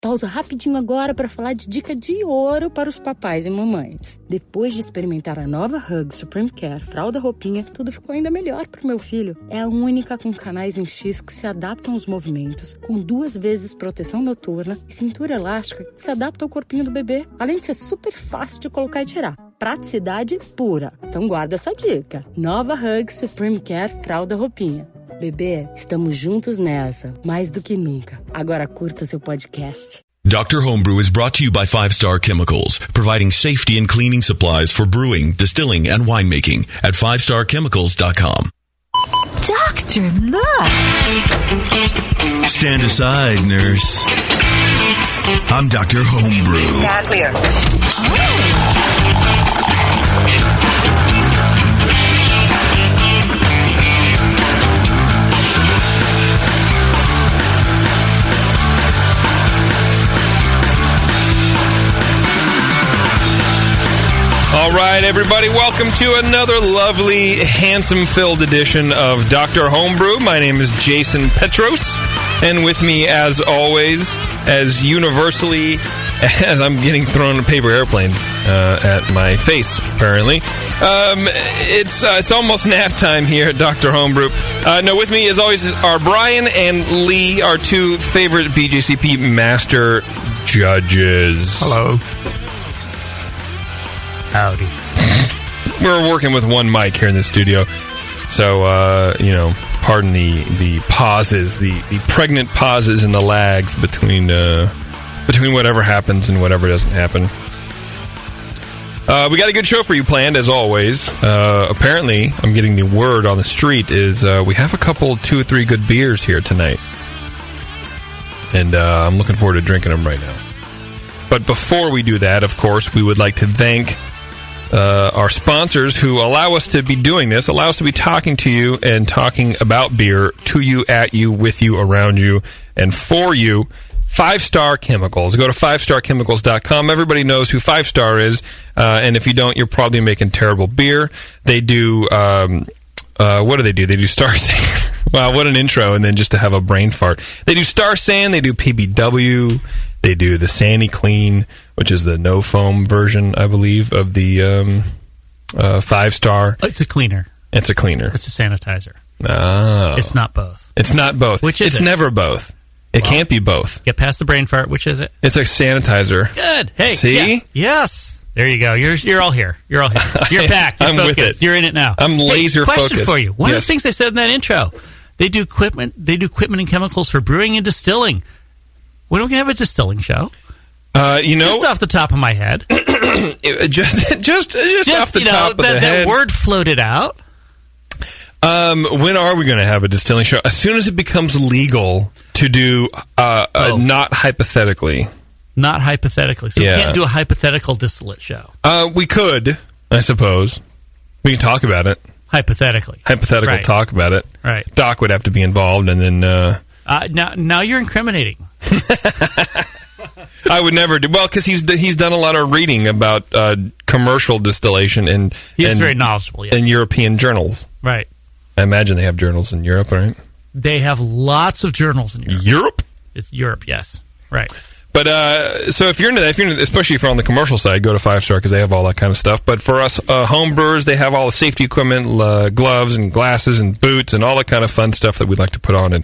Pausa rapidinho agora para falar de dica de ouro para os papais e mamães. Depois de experimentar a nova Hug Supreme Care Fralda Roupinha, tudo ficou ainda melhor para o meu filho. É a única com canais em X que se adaptam aos movimentos, com 2 vezes proteção noturna e cintura elástica que se adapta ao corpinho do bebê, além de ser super fácil de colocar e tirar. Praticidade pura. Então guarda essa dica. Nova Hug Supreme Care Fralda Roupinha. Bebê, estamos juntos nessa, mais do que nunca. Agora curta seu podcast. Dr. Homebrew is brought to you by 5-Star Chemicals, providing safety and cleaning supplies for brewing, distilling, and winemaking at 5starchemicals.com. Doctor, look! Stand aside, nurse. I'm Dr. Homebrew. Stand clear. All right, everybody, welcome to another lovely, handsome-filled edition of Dr. Homebrew. My name is Jason Petros, and with me, as always, as universally as I'm getting thrown paper airplanes at my face, apparently, it's almost nap time here at Dr. Homebrew. No, with me, as always, are Brian and Lee, our 2 favorite BJCP master judges. Hello. Howdy. We're working with one mic here in the studio, so pardon the pauses, the pregnant pauses and the lags between whatever happens and whatever doesn't happen. We got a good show for you planned, as always. Apparently, I'm getting the word on the street is we have a couple, 2 or 3 good beers here tonight, and I'm looking forward to drinking them right now. But before we do that, of course, we would like to thank our sponsors who allow us to be doing this, allow us to be talking to you and talking about beer to you, at you, with you, around you, and for you. 5-Star Chemicals. Go to 5starchemicals.com. Everybody knows who 5-Star is, and if you don't, you're probably making terrible beer. They do, what do? They do Star Sand. Wow, what an intro, and then just to have a brain fart. They do Star Sand, they do PBW, they do the Sandy Clean, which is the no foam version, I believe, of the 5-Star. It's a cleaner. It's a cleaner. It's a sanitizer. Oh. It's not both. It's not both. Which is It's it? never both. It can't be both. Get past the brain fart. Which is it? It's a sanitizer. Good. Hey. See? Yeah. Yes. There you go. You're all here. You're all here. You're back. You're I'm focused. with it. You're in it now. I'm laser question focused. for you. One of Yes. the things they said in that intro, they do equipment and chemicals for brewing and distilling. When are we going to have a distilling show? Just off the top of my head. just off the top of the head. That word floated out. When are we going to have a distilling show? As soon as it becomes legal to do, not hypothetically. Not hypothetically. So we can't do a hypothetical distillate show. We could, I suppose. We can talk about it. Hypothetically. Right. Talk about it. Right. Doc would have to be involved, and then... Now you're incriminating. I would never do... Well, because he's done a lot of reading about commercial distillation and... He's very knowledgeable, yes. In European journals. Right. I imagine they have journals in Europe, right? They have lots of journals in Europe. Europe? It's Europe, yes. Right. But so if you're into that, especially if you're on the commercial side, go to 5-Star because they have all that kind of stuff. But for us home brewers, they have all the safety equipment, gloves and glasses and boots and all that kind of fun stuff that we'd like to put on and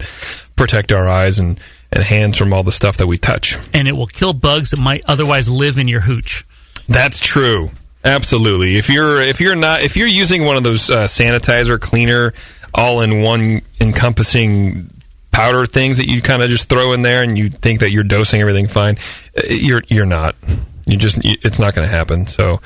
protect our eyes and hands from all the stuff that we touch. And it will kill bugs that might otherwise live in your hooch. That's true. Absolutely. If you're using one of those sanitizer, cleaner, all-in-one encompassing powder things that you kind of just throw in there and you think that you're dosing everything fine, you're not. It's not going to happen. So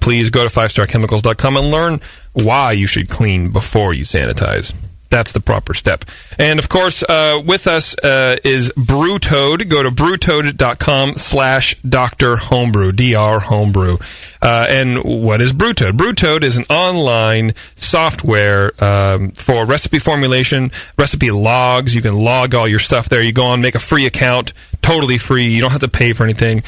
please go to 5starchemicals.com and learn why you should clean before you sanitize. That's the proper step. And, of course, with us is Brewtoad. Go to brewtoad.com/Dr. Homebrew, Dr. Homebrew. And what is Brewtoad? Brewtoad is an online software for recipe formulation, recipe logs. You can log all your stuff there. You go on, make a free account, totally free. You don't have to pay for anything.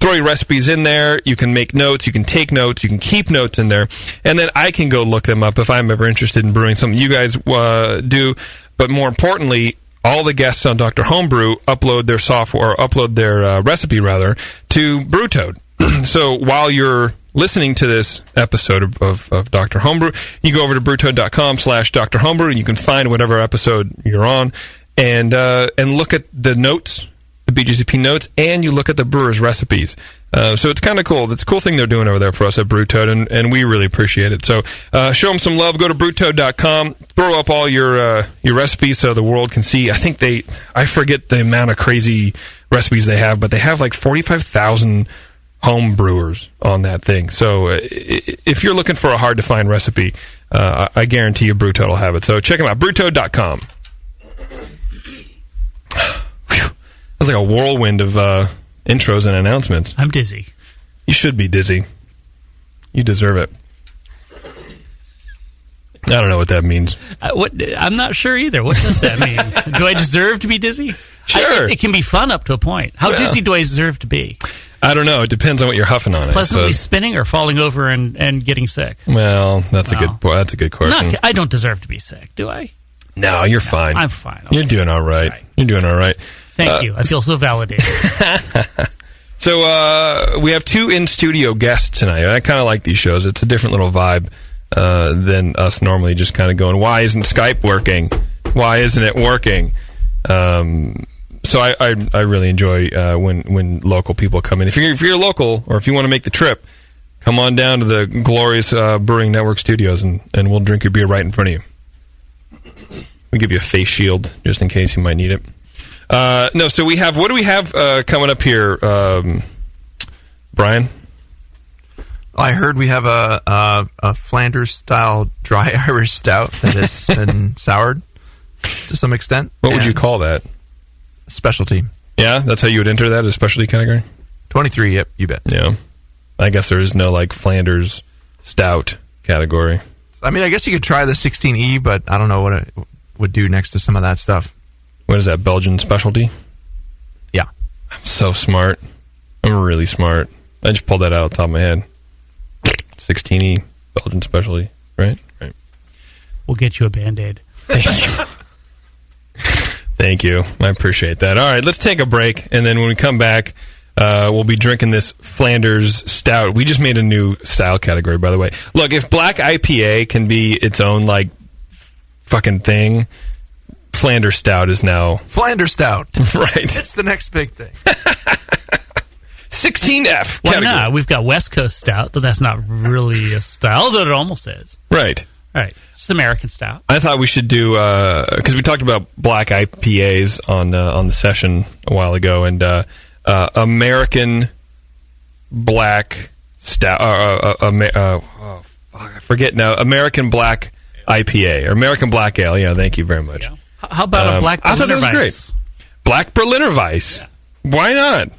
Throw your recipes in there. You can make notes. You can take notes. You can keep notes in there. And then I can go look them up if I'm ever interested in brewing something you guys do. But more importantly, all the guests on Dr. Homebrew upload their software, or upload their recipe, rather, to BrewToad. So while you're listening to this episode of Dr. Homebrew, you go over to brewtoad.com/Dr. Homebrew, and you can find whatever episode you're on, and look at the notes, the BJCP notes, and you look at the brewer's recipes. So it's kind of cool. That's a cool thing they're doing over there for us at BrewToad, and we really appreciate it. So show them some love. Go to brewtoad.com. Throw up all your recipes so the world can see. I forget the amount of crazy recipes they have, but they have like 45,000 home brewers on that thing. So if you're looking for a hard-to-find recipe, I guarantee you BrewToad will have it. So check them out, brewtoad.com. That's like a whirlwind of intros and announcements. I'm dizzy. You should be dizzy. You deserve it. I don't know what that means. I'm not sure either. What does that mean? Do I deserve to be dizzy? Sure. It can be fun up to a point. How dizzy do I deserve to be? I don't know. It depends on what you're huffing on. Pleasantly spinning or falling over and getting sick? Well, that's a good question. I don't deserve to be sick, do I? No, you're fine. I'm fine. Okay. You're doing all right. You're doing all right. Thank you. I feel so validated. So we have 2 in-studio guests tonight. I kind of like these shows. It's a different little vibe than us normally just kind of going, why isn't Skype working? Why isn't it working? So I really enjoy when local people come in. If you're local, or if you want to make the trip, come on down to the glorious Brewing Network studios, and we'll drink your beer right in front of you. We give you a face shield just in case you might need it. So we have, what do we have coming up here, Brian? I heard we have a Flanders-Style Dry Irish Stout that has been soured to some extent. What would you call that? Specialty. Yeah, that's how you would enter that, a specialty category? 23, yep, you bet. Yeah. I guess there is no, Flanders Stout category. I mean, I guess you could try the 16E, but I don't know what it would do next to some of that stuff. What is that, Belgian specialty? Yeah. I'm so smart. I'm really smart. I just pulled that out of the top of my head. 16E, Belgian specialty, right? Right. We'll get you a Band-Aid. Thank you. Thank you. I appreciate that. All right, let's take a break, and then when we come back, we'll be drinking this Flanders Stout. We just made a new style category, by the way. Look, if black IPA can be its own, fucking thing, Flanders Stout is now... Flanders Stout. Right. It's the next big thing. 16F Why category. not? We've got West Coast Stout, though that's not really a style, though it almost is. Right. All right. It's American Stout. I thought we should do, because we talked about black IPAs on the session a while ago, and American Black Stout, I forget now, American Black IPA, or American Black Ale. Yeah, thank you very much. Yeah. How about a Black Berliner I thought that was Weiss? great. Black Berliner Weiss. Yeah. Why not?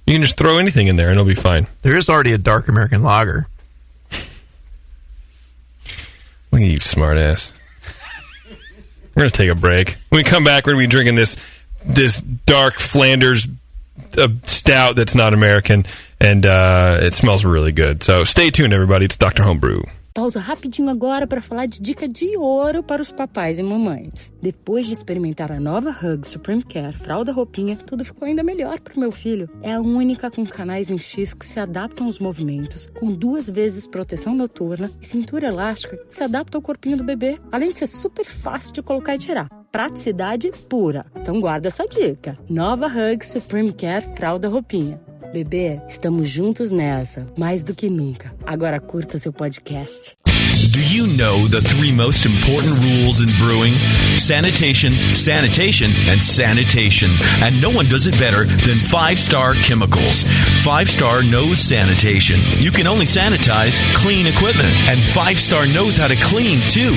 You can just throw anything in there and it'll be fine. There is already a dark American lager. Look at you, smartass. We're going to take a break. When we come back, we're going to be drinking this dark Flanders stout that's not American, and it smells really good. So stay tuned, everybody. It's Dr. Homebrew. Pausa rapidinho agora para falar de dica de ouro para os papais e mamães. Depois de experimentar a nova Hug Supreme Care Fralda Roupinha, tudo ficou ainda melhor para o meu filho. É a única com canais em X que se adaptam aos movimentos, com 2 vezes proteção noturna e cintura elástica que se adapta ao corpinho do bebê, além de ser super fácil de colocar e tirar. Praticidade pura. Então guarda essa dica. Nova Hug Supreme Care Fralda Roupinha. Bebê, estamos juntos nessa, mais do que nunca. Agora curta seu podcast. Do you know the 3 most important rules in brewing? Sanitation, sanitation, and sanitation. And no one does it better than 5-Star Chemicals. 5-Star knows sanitation. You can only sanitize clean equipment. And 5-Star knows how to clean, too.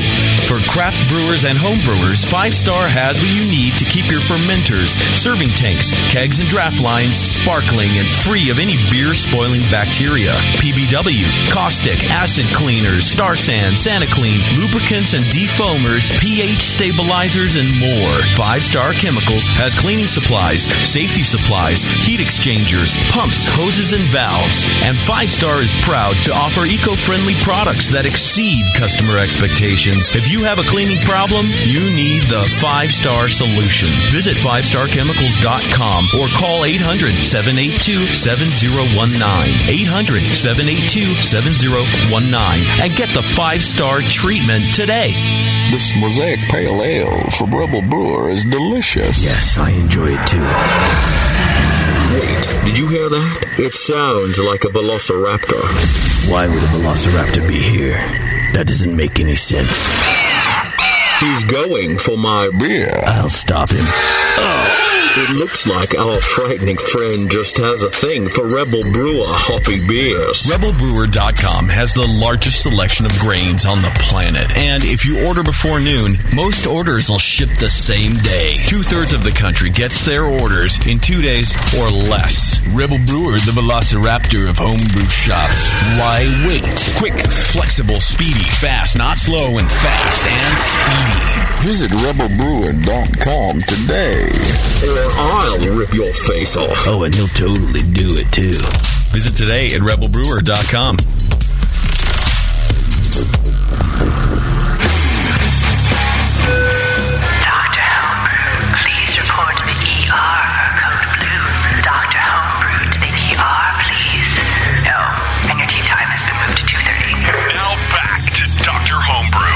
For craft brewers and home brewers, 5-Star has what you need to keep your fermenters, serving tanks, kegs, and draft lines sparkling and free of any beer-spoiling bacteria. PBW, caustic, acid cleaners, Star San, Sand, SaniClean, lubricants and defoamers, pH stabilizers, and more. 5-Star Chemicals has cleaning supplies, safety supplies, heat exchangers, pumps, hoses, and valves. And 5-Star is proud to offer eco-friendly products that exceed customer expectations. If you have a cleaning problem, you need the 5-Star solution. Visit 5starchemicals.com or call 800-782-7019. 800-782-7019 and get the 5-Star treatment today. This Mosaic Pale Ale from Rebel Brewer is delicious. Yes, I enjoy it too. Wait, did you hear that? It sounds like a velociraptor. Why would a velociraptor be here? That doesn't make any sense. He's going for my beer. I'll stop him. It looks like our frightening friend just has a thing for Rebel Brewer hoppy beers. RebelBrewer.com has the largest selection of grains on the planet. And if you order before noon, most orders will ship the same day. 2/3 of the country gets their orders in 2 days or less. Rebel Brewer, the velociraptor of homebrew shops. Why wait? Quick, flexible, speedy, fast, not slow, and fast, and speedy. Visit RebelBrewer.com today. I'll rip your face off. Oh, and he'll totally do it, too. Visit today at RebelBrewer.com. Dr. Homebrew, please report to the ER. Code blue. Dr. Homebrew to the ER, please. Oh, and your tea time has been moved to 2:30. Now back to Dr. Homebrew.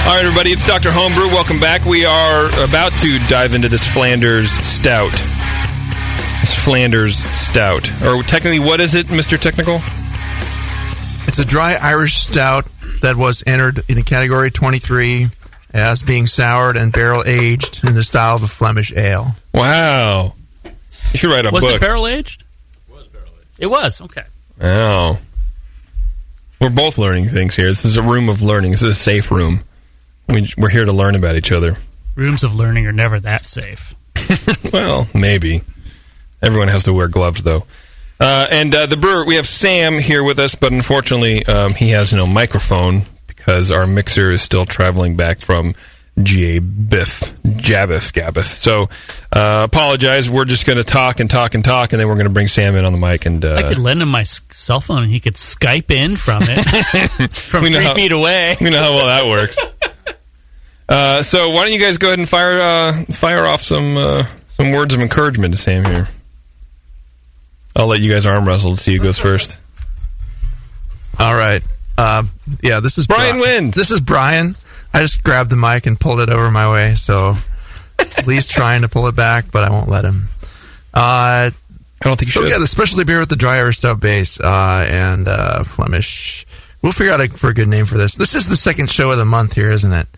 All right, everybody, it's Dr. Homebrew. Welcome back. We are about to dive into this Flanders Stout. This Flanders Stout. Or technically, what is it, Mr. Technical? It's a dry Irish stout that was entered in a category 23 as being soured and barrel-aged in the style of a Flemish ale. Wow. You should write a book. Was it barrel-aged? It was barrel-aged. It was, okay. Oh. We're both learning things here. This is a room of learning. This is a safe room. We're here to learn about each other. Rooms of learning are never that safe. Well, maybe. Everyone has to wear gloves, though. And the brewer, we have Sam here with us, but unfortunately he has no microphone because our mixer is still traveling back from Gabbeth. So apologize. We're just going to talk, and then we're going to bring Sam in on the mic. And I could lend him my cell phone, and he could Skype in from it from 3 feet away. We know how well that works. So why don't you guys go ahead and fire off some words of encouragement to Sam here. I'll let you guys arm wrestle. See who goes first. All right. This is Brian wins. This is Brian. I just grabbed the mic and pulled it over my way, so Lee's trying to pull it back, but I won't let him. I don't think you should. Yeah, the specialty beer with the dry Irish stout base and Flemish. We'll figure out for a good name for this. This is the second show of the month here, isn't it?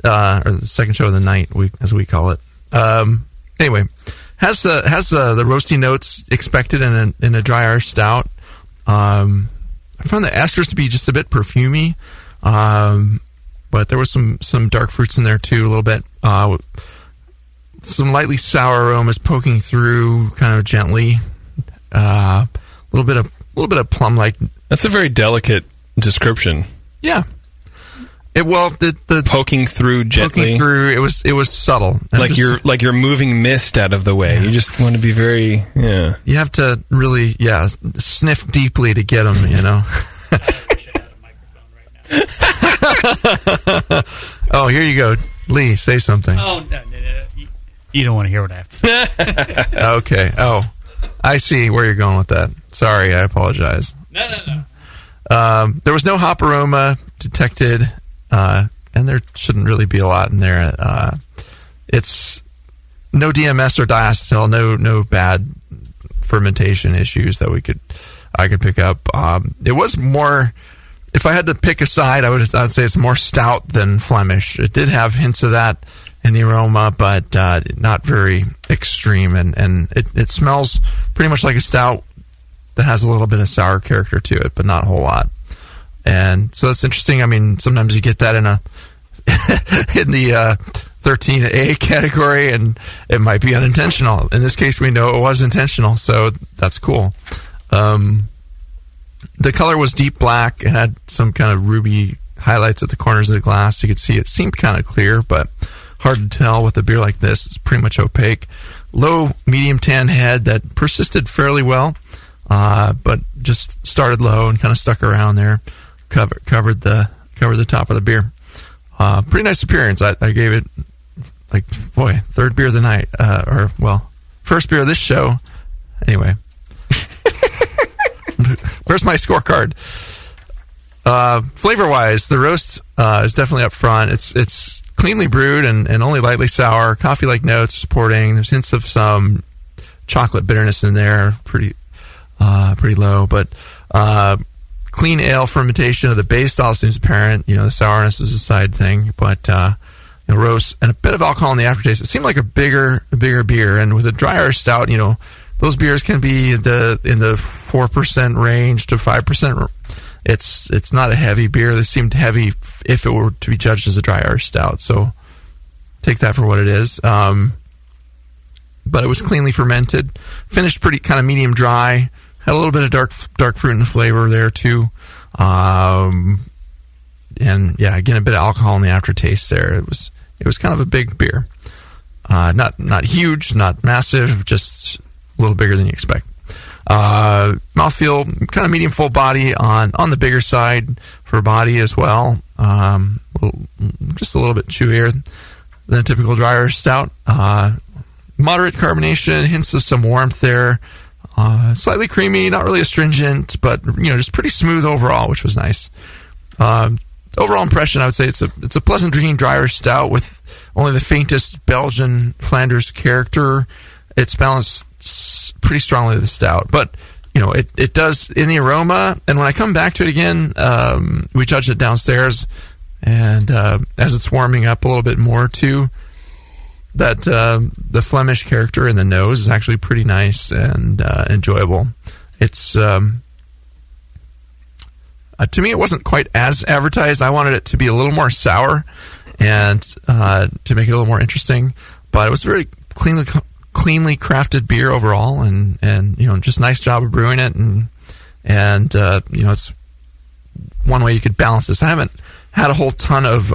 Or the second show of the night, as we call it. Anyway, has the roasty notes expected in a dry Irish stout. I found the asters to be just a bit perfumey. But there was some dark fruits in there too, a little bit. Some lightly sour aromas poking through, kind of gently. A little bit of plum-like. That's a very delicate description. Yeah. The poking through gently. Poking through. It was subtle. Like you're moving mist out of the way. Yeah. You just want to be very. Yeah. You have to really sniff deeply to get them. You know. Oh, here you go. Lee, say something. Oh, no. You don't want to hear what I have to say. Okay. Oh, I see where you're going with that. Sorry, I apologize. No. There was no hop aroma detected, and there shouldn't really be a lot in there. It's no DMS or diacetyl, no bad fermentation issues that I could pick up. It was more. If I had to pick a side, I'd say it's more stout than Flemish. It did have hints of that in the aroma, but not very extreme. And it smells pretty much like a stout that has a little bit of sour character to it, but not a whole lot. And so that's interesting. I mean, sometimes you get that in in the 13A category, and it might be unintentional. In this case, we know it was intentional, so that's cool. The color was deep black and had some kind of ruby highlights at the corners of the glass. You could see it seemed kind of clear, but hard to tell with a beer like this. It's pretty much opaque. Low, medium tan head that persisted fairly well, but just started low and kind of stuck around there. Covered the top of the beer. Pretty nice appearance. I gave it, third beer of the night, first beer of this show. Anyway, where's my scorecard? Flavor wise, the roast is definitely up front. It's cleanly brewed and only lightly sour. Coffee like notes supporting. There's hints of some chocolate bitterness in there. Pretty low, but clean ale fermentation of the base style seems apparent. The sourness is a side thing, but roast and a bit of alcohol in the aftertaste. It seemed like a bigger beer, and with a dry Irish stout, those beers can be in the 4% range to 5%. It's not a heavy beer. This seemed heavy if it were to be judged as a dry Irish stout. So take that for what it is. But it was cleanly fermented, finished pretty kind of medium dry. Had a little bit of dark fruit in the flavor there too, and yeah, again a bit of alcohol in the aftertaste there. It was kind of a big beer, not huge, not massive, just a little bigger than you expect. Mouthfeel kind of medium full body on the bigger side for body as well. Just a little bit chewier than a typical dry Irish stout. Moderate carbonation, hints of some warmth there. Slightly creamy, not really astringent, but just pretty smooth overall, which was nice. Overall impression, I would say it's a pleasant drinking dry Irish stout with only the faintest Belgian Flanders character. It's balanced pretty strongly with the stout, but it does in the aroma. And when I come back to it again, we judged it downstairs, and as it's warming up a little bit more too, that the Flemish character in the nose is actually pretty nice and enjoyable. It's to me, it wasn't quite as advertised. I wanted it to be a little more sour and to make it a little more interesting, but it was a very cleanly crafted beer overall, and just nice job of brewing it, and it's one way you could balance this. I haven't had a whole ton of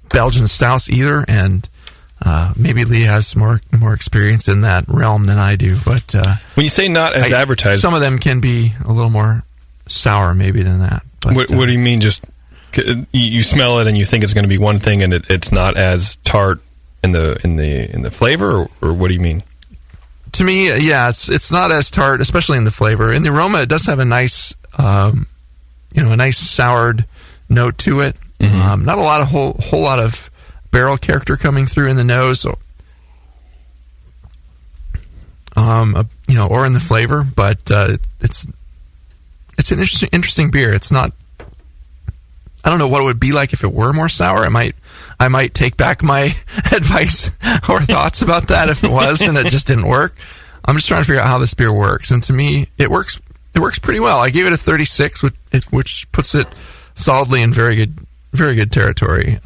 Belgian stouts either, and maybe Lee has more experience in that realm than I do. But when you say not as advertised, some of them can be a little more sour maybe than that. But, what do you mean? Just you smell it and you think it's going to be one thing, and it's not as tart in the flavor, or what do you mean? To me, yeah, it's not as tart, especially in the flavor. In the aroma, it does have a nice, a nice soured note to it. Mm-hmm. Not a lot of whole lot of barrel character coming through in the nose, or in the flavor, but it's an interesting beer. It's not. I don't know what it would be like if it were more sour. I might take back my advice or thoughts about that if it was and it just didn't work. I'm just trying to figure out how this beer works, and to me, it works pretty well. I gave it a 36, which puts it solidly in very good territory.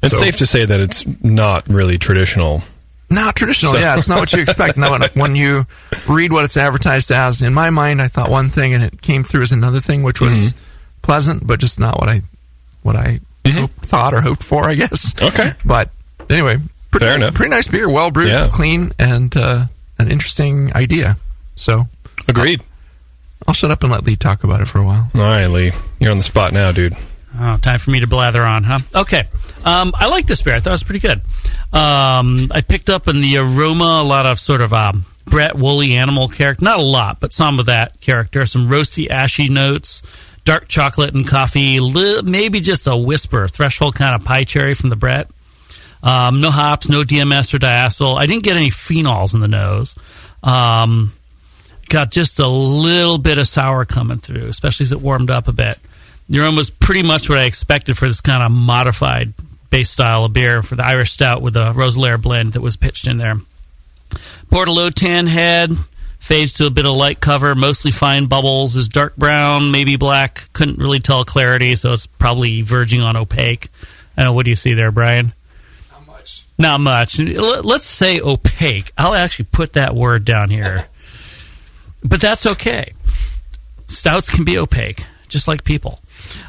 It's safe to say that it's not really traditional. Not traditional, yeah. It's not what you expect. Now, when you read what it's advertised as, in my mind, I thought one thing and it came through as another thing, which was pleasant, but just not what I thought or hoped for, I guess. Okay. But anyway, pretty nice beer, well brewed, clean, and an interesting idea. So agreed. I'll shut up and let Lee talk about it for a while. All right, Lee. You're on the spot now, dude. Oh, time for me to blather on, huh? Okay. I like this beer. I thought it was pretty good. I picked up in the aroma a lot of sort of Brett woolly animal character. Not a lot, but some of that character. Some roasty, ashy notes, dark chocolate and coffee, maybe just a whisper, threshold kind of pie cherry from the Brett. No hops, no DMS or diacetyl. I didn't get any phenols in the nose. Got just a little bit of sour coming through, especially as it warmed up a bit. The aroma was pretty much what I expected for this kind of modified base style of beer for the Irish Stout with the Roselaire blend that was pitched in there. Poured a low tan head, Fades to a bit of light cover, mostly fine bubbles. Is dark brown, maybe black. Couldn't really tell clarity, so it's probably verging on opaque. I don't know, what do you see there, Brian? Not much. Let's say opaque. I'll actually put that word down here. But that's okay. Stouts can be opaque, just like people.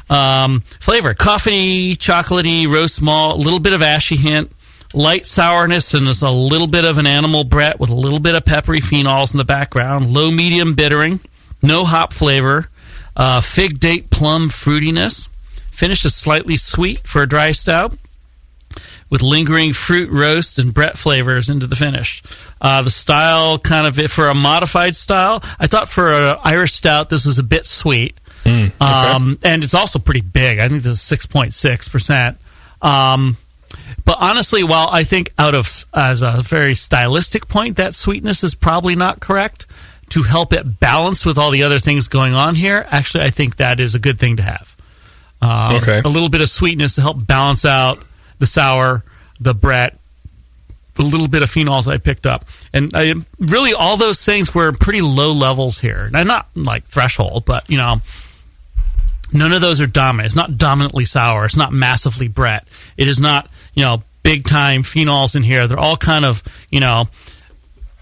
Flavor, coffee, chocolatey, roast malt, a little bit of ashy hint, light sourness, and there's a little bit of an animal Brett with a little bit of peppery phenols in the background. Low medium bittering, no hop flavor, fig date plum fruitiness. Finish is slightly sweet for a dry stout, with lingering fruit roast and Brett flavors into the finish. The style, kind of for a modified style, I thought for an Irish stout this was a bit sweet. Okay. And it's also pretty big. I think this is 6.6%. But honestly, while I think as a very stylistic point, that sweetness is probably not correct, to help it balance with all the other things going on here, actually I think that is a good thing to have. A little bit of sweetness to help balance out the sour, the Brett, the little bit of phenols I picked up. And really all those things were pretty low levels here. Now, not like threshold, but, none of those are dominant. It's not dominantly sour. It's not massively Brett. It is not, big-time phenols in here. They're all kind of,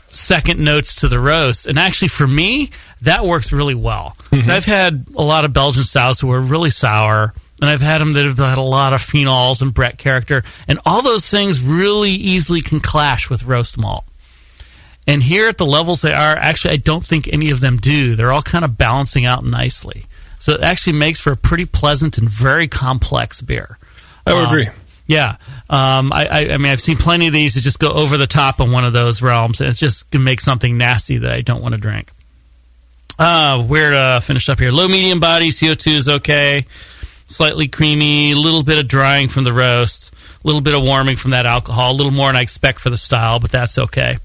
second notes to the roast. And actually, for me, that works really well. Mm-hmm. I've had a lot of Belgian stouts that were really sour, and I've had them that have had a lot of phenols and Brett character, and all those things really easily can clash with roast malt. And here at the levels they are, actually, I don't think any of them do. They're all kind of balancing out nicely. So it actually makes for a pretty pleasant and very complex beer. I would agree. Yeah. I mean, I've seen plenty of these that just go over the top in one of those realms, and it's just going to make something nasty that I don't want to drink. Where to finish up here? Low, medium body, CO2 is okay. Slightly creamy, a little bit of drying from the roast, a little bit of warming from that alcohol, a little more than I expect for the style, but that's okay.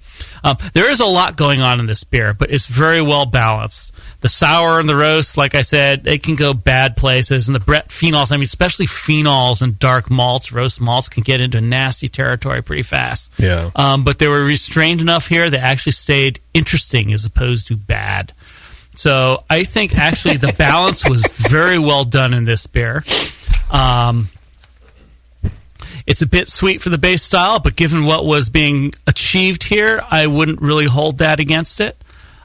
There is a lot going on in this beer, but it's very well balanced. The sour and the roast, like I said, they can go bad places. And the Brett phenols, I mean, especially phenols and dark malts, roast malts, can get into nasty territory pretty fast. Yeah. But they were restrained enough here that actually stayed interesting as opposed to bad. So I think actually the balance was very well done in this beer. It's a bit sweet for the base style, but given what was being achieved here, I wouldn't really hold that against it.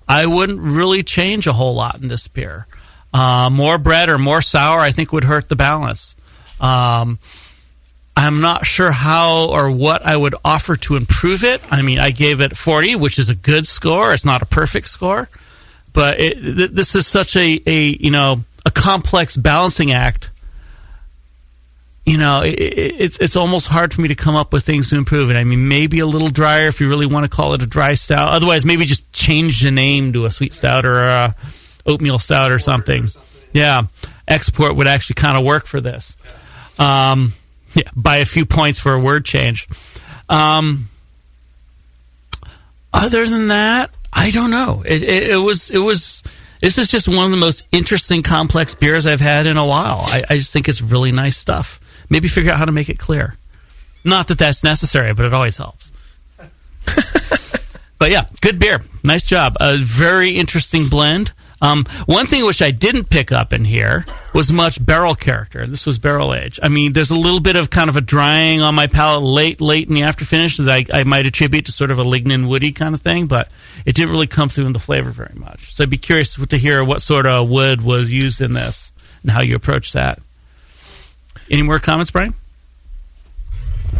I wouldn't really change a whole lot in this beer. More Brett or more sour, I think, would hurt the balance. I'm not sure how or what I would offer to improve it. I mean, I gave it 40, which is a good score. It's not a perfect score. But this is such a complex balancing act. It's almost hard for me to come up with things to improve it. I mean, maybe a little drier if you really want to call it a dry stout. Otherwise, maybe just change the name to a sweet stout or a oatmeal stout or something. Yeah, export would actually kind of work for this. By a few points for a word change. Other than that, I don't know. It was. This is just one of the most interesting, complex beers I've had in a while. I just think it's really nice stuff. Maybe figure out how to make it clear. Not that that's necessary, but it always helps. But yeah, good beer. Nice job. A very interesting blend. One thing which I didn't pick up in here was much barrel character. This was barrel age. I mean, there's a little bit of kind of a drying on my palate late in the after finish that I might attribute to sort of a lignin woody kind of thing, but it didn't really come through in the flavor very much. So I'd be curious to hear what sort of wood was used in this and how you approach that. Any more comments, Brian?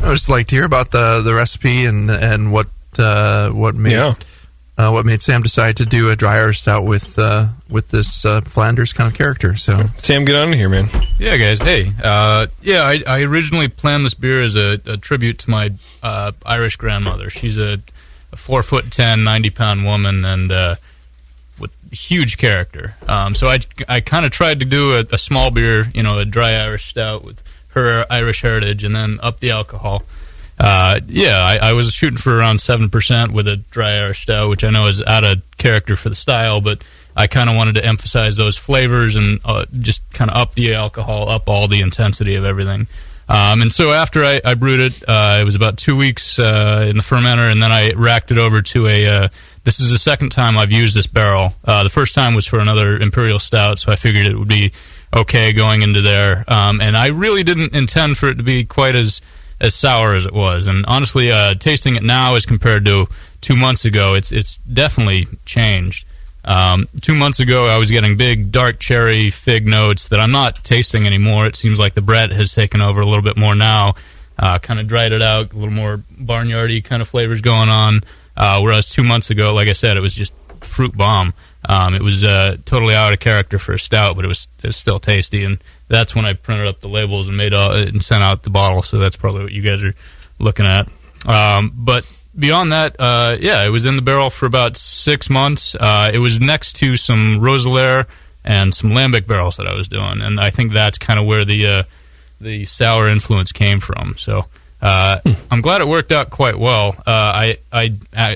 I would just like to hear about the recipe and what made Sam decide to do a dry Irish stout with this Flanders kind of character. So Sam, get on in here, man. Yeah, guys. Hey, I originally planned this beer as a tribute to my Irish grandmother. She's a 4'10", 90-pound woman and with huge character. So I kind of tried to do a small beer, a dry Irish stout with her Irish heritage, and then up the alcohol. I was shooting for around 7% with a dry Irish stout, which I know is out of character for the style, but I kind of wanted to emphasize those flavors and just kind of up the alcohol, up all the intensity of everything. And so after I brewed it, it was about 2 weeks in the fermenter, and then I racked it over to this is the second time I've used this barrel. The first time was for another Imperial Stout, so I figured it would be okay going into there. And I really didn't intend for it to be quite as sour as it was. And honestly, tasting it now as compared to 2 months ago, it's definitely changed. 2 months ago, I was getting big dark cherry fig notes that I'm not tasting anymore. It seems like the Brett has taken over a little bit more now, kind of dried it out, a little more barnyardy kind of flavors going on. Whereas 2 months ago, like I said, it was just fruit bomb. It was totally out of character for a stout, but it was still tasty. And that's when I printed up the labels and and sent out the bottle. So that's probably what you guys are looking at. But beyond that, it was in the barrel for about 6 months. It was next to some Roeselare and some Lambic barrels that I was doing, and I think that's kind of where the sour influence came from. So I'm glad it worked out quite well. I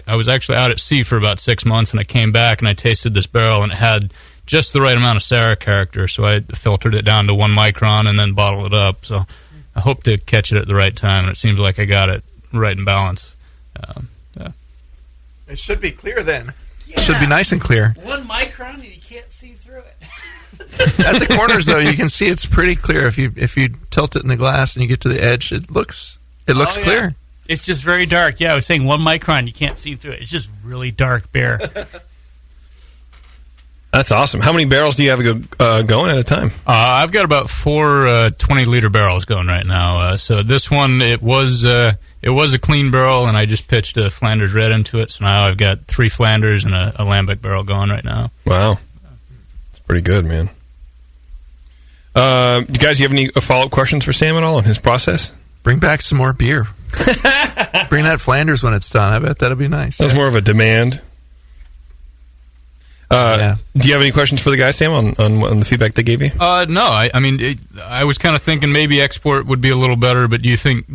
was actually out at sea for about 6 months, and I came back and I tasted this barrel, and it had just the right amount of sour character. So I filtered it down to 1 micron and then bottled it up. So I hope to catch it at the right time, and it seems like I got it right in balance. It should be clear then. Yeah. It should be nice and clear. 1 micron and you can't see through it. At the corners, though, you can see it's pretty clear. If you tilt it in the glass and you get to the edge, it looks clear. It's just very dark. Yeah, I was saying 1 micron, you can't see through it. It's just really dark beer. That's awesome. How many barrels do you have going at a time? I've got about 4 20-liter barrels going right now. So this one, it was a clean barrel, and I just pitched a Flanders Red into it. So now I've got 3 Flanders and a Lambic barrel going right now. Wow. That's pretty good, man. You guys, you have any follow-up questions for Sam at all on his process? Bring back some more beer. Bring that Flanders when it's done. I bet that'll be nice. That's more of a demand. Do you have any questions for the guys, Sam, on the feedback they gave you? No. I was kind of thinking maybe export would be a little better, but do you think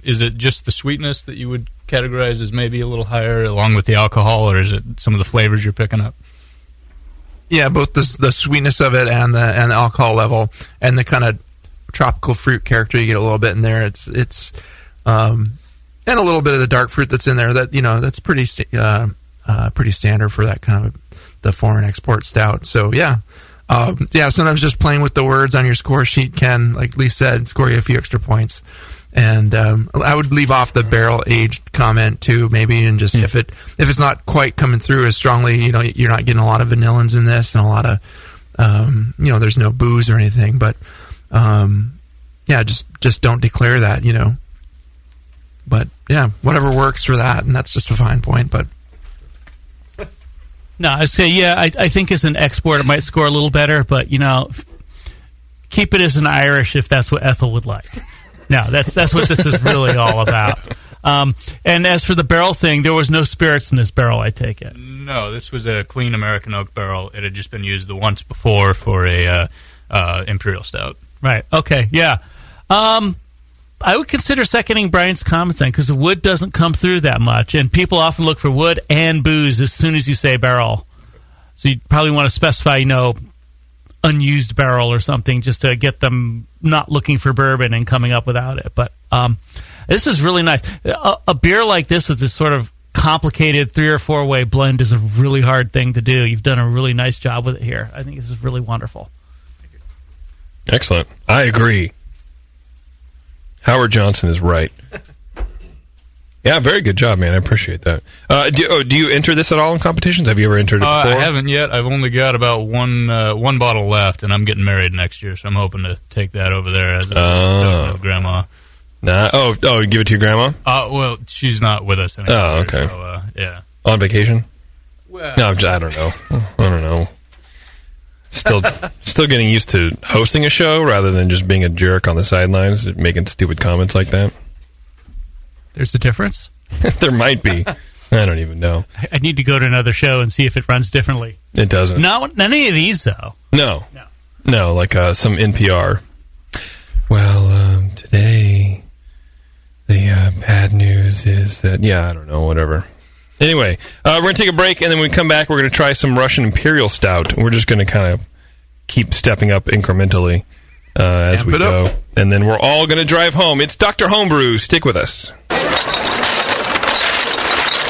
is it just the sweetness that you would categorize as maybe a little higher along with the alcohol, or is it some of the flavors you're picking up? Yeah, both the sweetness of it and the alcohol level and the kind of tropical fruit character you get a little bit in there. It's and a little bit of the dark fruit that's in there that's pretty standard for that kind of the foreign export stout. So sometimes just playing with the words on your score sheet can, like Lee said, score you a few extra points. And I would leave off the barrel aged comment too, maybe, and just if it's not quite coming through as strongly, you're not getting a lot of vanillins in this and a lot of there's no booze or anything, but just don't declare that, But whatever works for that, and that's just a fine point, but. No, I say, I think as an export it might score a little better, but, keep it as an Irish if that's what Ethel would like. No, that's what this is really all about. And as for the barrel thing, there was no spirits in this barrel, I take it. No, this was a clean American oak barrel. It had just been used the once before for a Imperial Stout. Right, okay, yeah. I would consider seconding Brian's comments then, because the wood doesn't come through that much, and people often look for wood and booze as soon as you say barrel. So you probably want to specify, unused barrel or something, just to get them not looking for bourbon and coming up without it. But this is really nice. A beer like this with this sort of complicated 3 or 4 way blend is a really hard thing to do. You've done a really nice job with it here. I think this is really wonderful. Excellent. I agree. Howard Johnson is right. Yeah, very good job, man. I appreciate that. Do you enter this at all in competitions? Have you ever entered it before? I haven't yet. I've only got about one bottle left, and I'm getting married next year, so I'm hoping to take that over there as a grandma. Nah. Oh, give it to your grandma? Well, she's not with us anymore. Oh, okay. So, yeah. On vacation? Well, no, I don't know. Still getting used to hosting a show rather than just being a jerk on the sidelines, making stupid comments like that. There's a difference? There might be. I don't even know. I need to go to another show and see if it runs differently. It doesn't. Not any of these, though. No, like some NPR. Well, today the bad news is that, I don't know, whatever. Anyway, we're going to take a break, and then when we come back, we're going to try some Russian Imperial Stout. We're just going to kind of keep stepping up incrementally as we go. and then we're all going to drive home. It's Dr. Homebrew. Stick with us.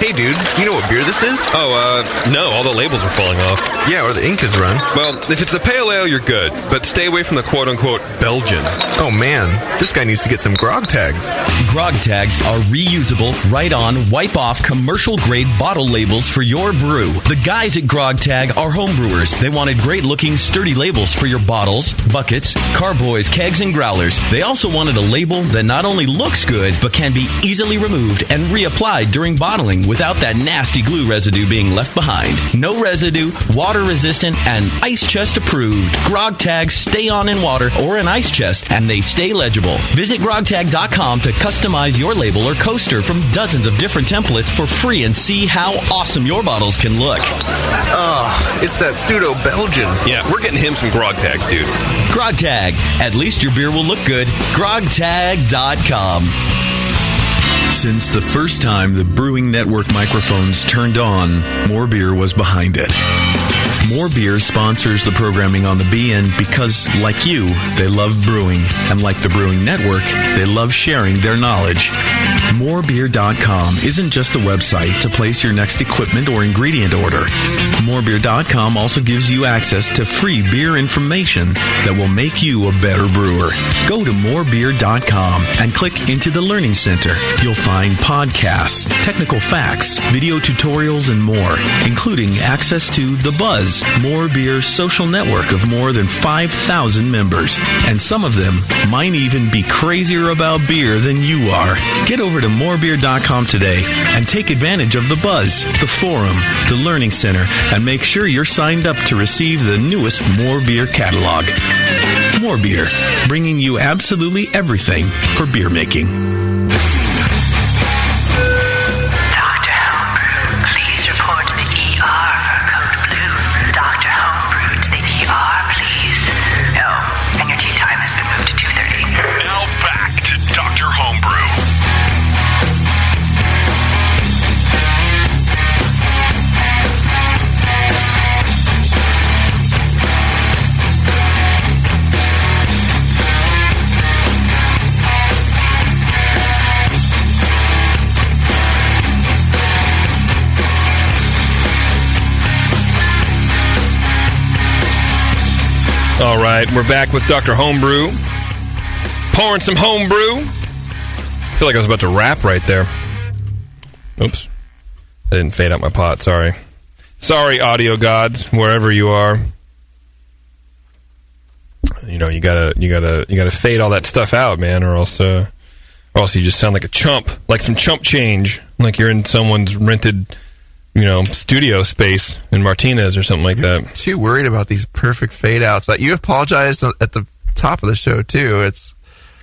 Hey, dude, you know what beer this is? No, all the labels are falling off. Yeah, or the ink is run. Well, if it's the pale ale, you're good, but stay away from the quote-unquote Belgian. Oh, man, this guy needs to get some grog tags. Grog tags are reusable, write-on, wipe-off, commercial-grade bottle labels for your brew. The guys at Grog Tag are homebrewers. They wanted great-looking, sturdy labels for your bottles, buckets, carboys, kegs, and growlers. They also wanted a label that not only looks good, but can be easily removed and reapplied during bottling without that nasty glue residue being left behind. No residue, water-resistant, and ice chest approved. Grog tags stay on in water or an ice chest, and they stay legible. Visit grogtag.com to customize your label or coaster from dozens of different templates for free and see how awesome your bottles can look. It's that pseudo-Belgian. Yeah, we're getting him some grog tags, dude. Grog Tag. At least your beer will look good. grogtag.com. Since the first time the Brewing Network microphones turned on, More Beer was behind it. More Beer sponsors the programming on the BN because, like you, they love brewing. And like the Brewing Network, they love sharing their knowledge. Morebeer.com isn't just a website to place your next equipment or ingredient order. Morebeer.com also gives you access to free beer information that will make you a better brewer. Go to morebeer.com and click into the Learning Center. You'll find podcasts, technical facts, video tutorials, and more, including access to The Buzz, More Beer's social network of more than 5,000 members. And some of them might even be crazier about beer than you are. Get over to morebeer.com today and take advantage of The Buzz, the forum, the Learning Center, and make sure you're signed up to receive the newest More Beer catalog. More Beer, bringing you absolutely everything for beer making. Dr. Homebrew, please report to the ER for code blue. Dr. Homebrew to the ER, please. Oh, and your tea time has been moved to 2:30. Now back to Dr. Homebrew. All right, we're back with Dr. Homebrew. Pouring some homebrew. I feel like I was about to rap right there. Oops. I didn't fade out my pot, sorry. Sorry, audio gods, wherever you are. You know, you gotta fade all that stuff out, man, or else you just sound like a chump, like some chump change, like you're in someone's rented, studio space in Martinez or something like that. Too worried about these perfect fade outs. Like, you apologized at the top of the show too.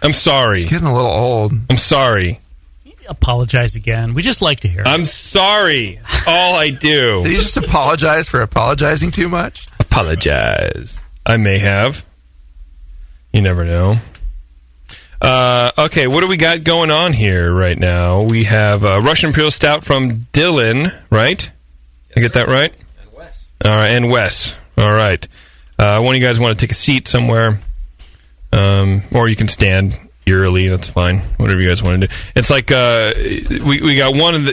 I'm sorry. It's getting a little old. I'm sorry. Apologize again. We just like to hear it. I'm sorry. All I do. Did you just apologize for apologizing too much? Apologize. I may have. You never know. Okay, what do we got going on here right now? We have Russian Imperial Stout from Dylan, right? Yes, I get that right? And Wes. All right, and Wes. All right. One of you guys want to take a seat somewhere, or you can stand eerily. That's fine. Whatever you guys want to do. It's like we got one of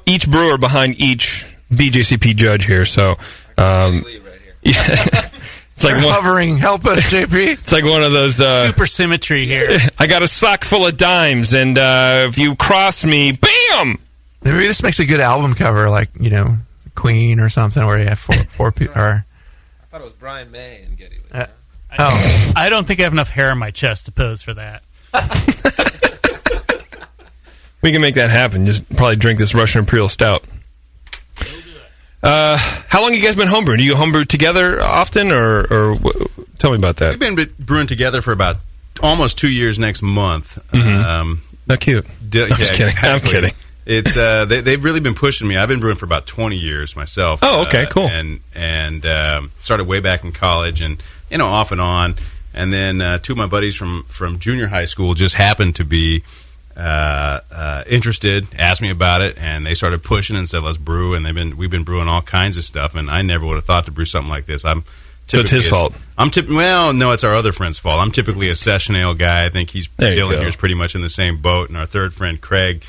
each brewer behind each BJCP judge here. So right here. Yeah. It's like hovering. Help us, JP. It's like one of those super symmetry here. I got a sock full of dimes, and if you cross me, bam! Maybe this makes a good album cover, like Queen or something, where you have four people. I thought it was Brian May and Geddy Lee. I don't think I have enough hair on my chest to pose for that. We can make that happen. Just probably drink this Russian Imperial Stout. How long have you guys been homebrewing? Do you homebrew together often, or tell me about that? We've been brewing together for about almost 2 years next month. Mm-hmm. Not cute. Yeah, I'm just kidding. Exactly. I'm kidding. It's they've really been pushing me. I've been brewing for about 20 years myself. Oh, okay, cool. And started way back in college, and off and on. And then two of my buddies from junior high school just happened to be interested, asked me about it, and they started pushing and said, let's brew. And we've been brewing all kinds of stuff, and I never would have thought to brew something like this. I'm So it's his fault. Well, no, it's our other friend's fault. I'm typically a session ale guy. I think Dylan here's pretty much in the same boat. And our third friend, Craig,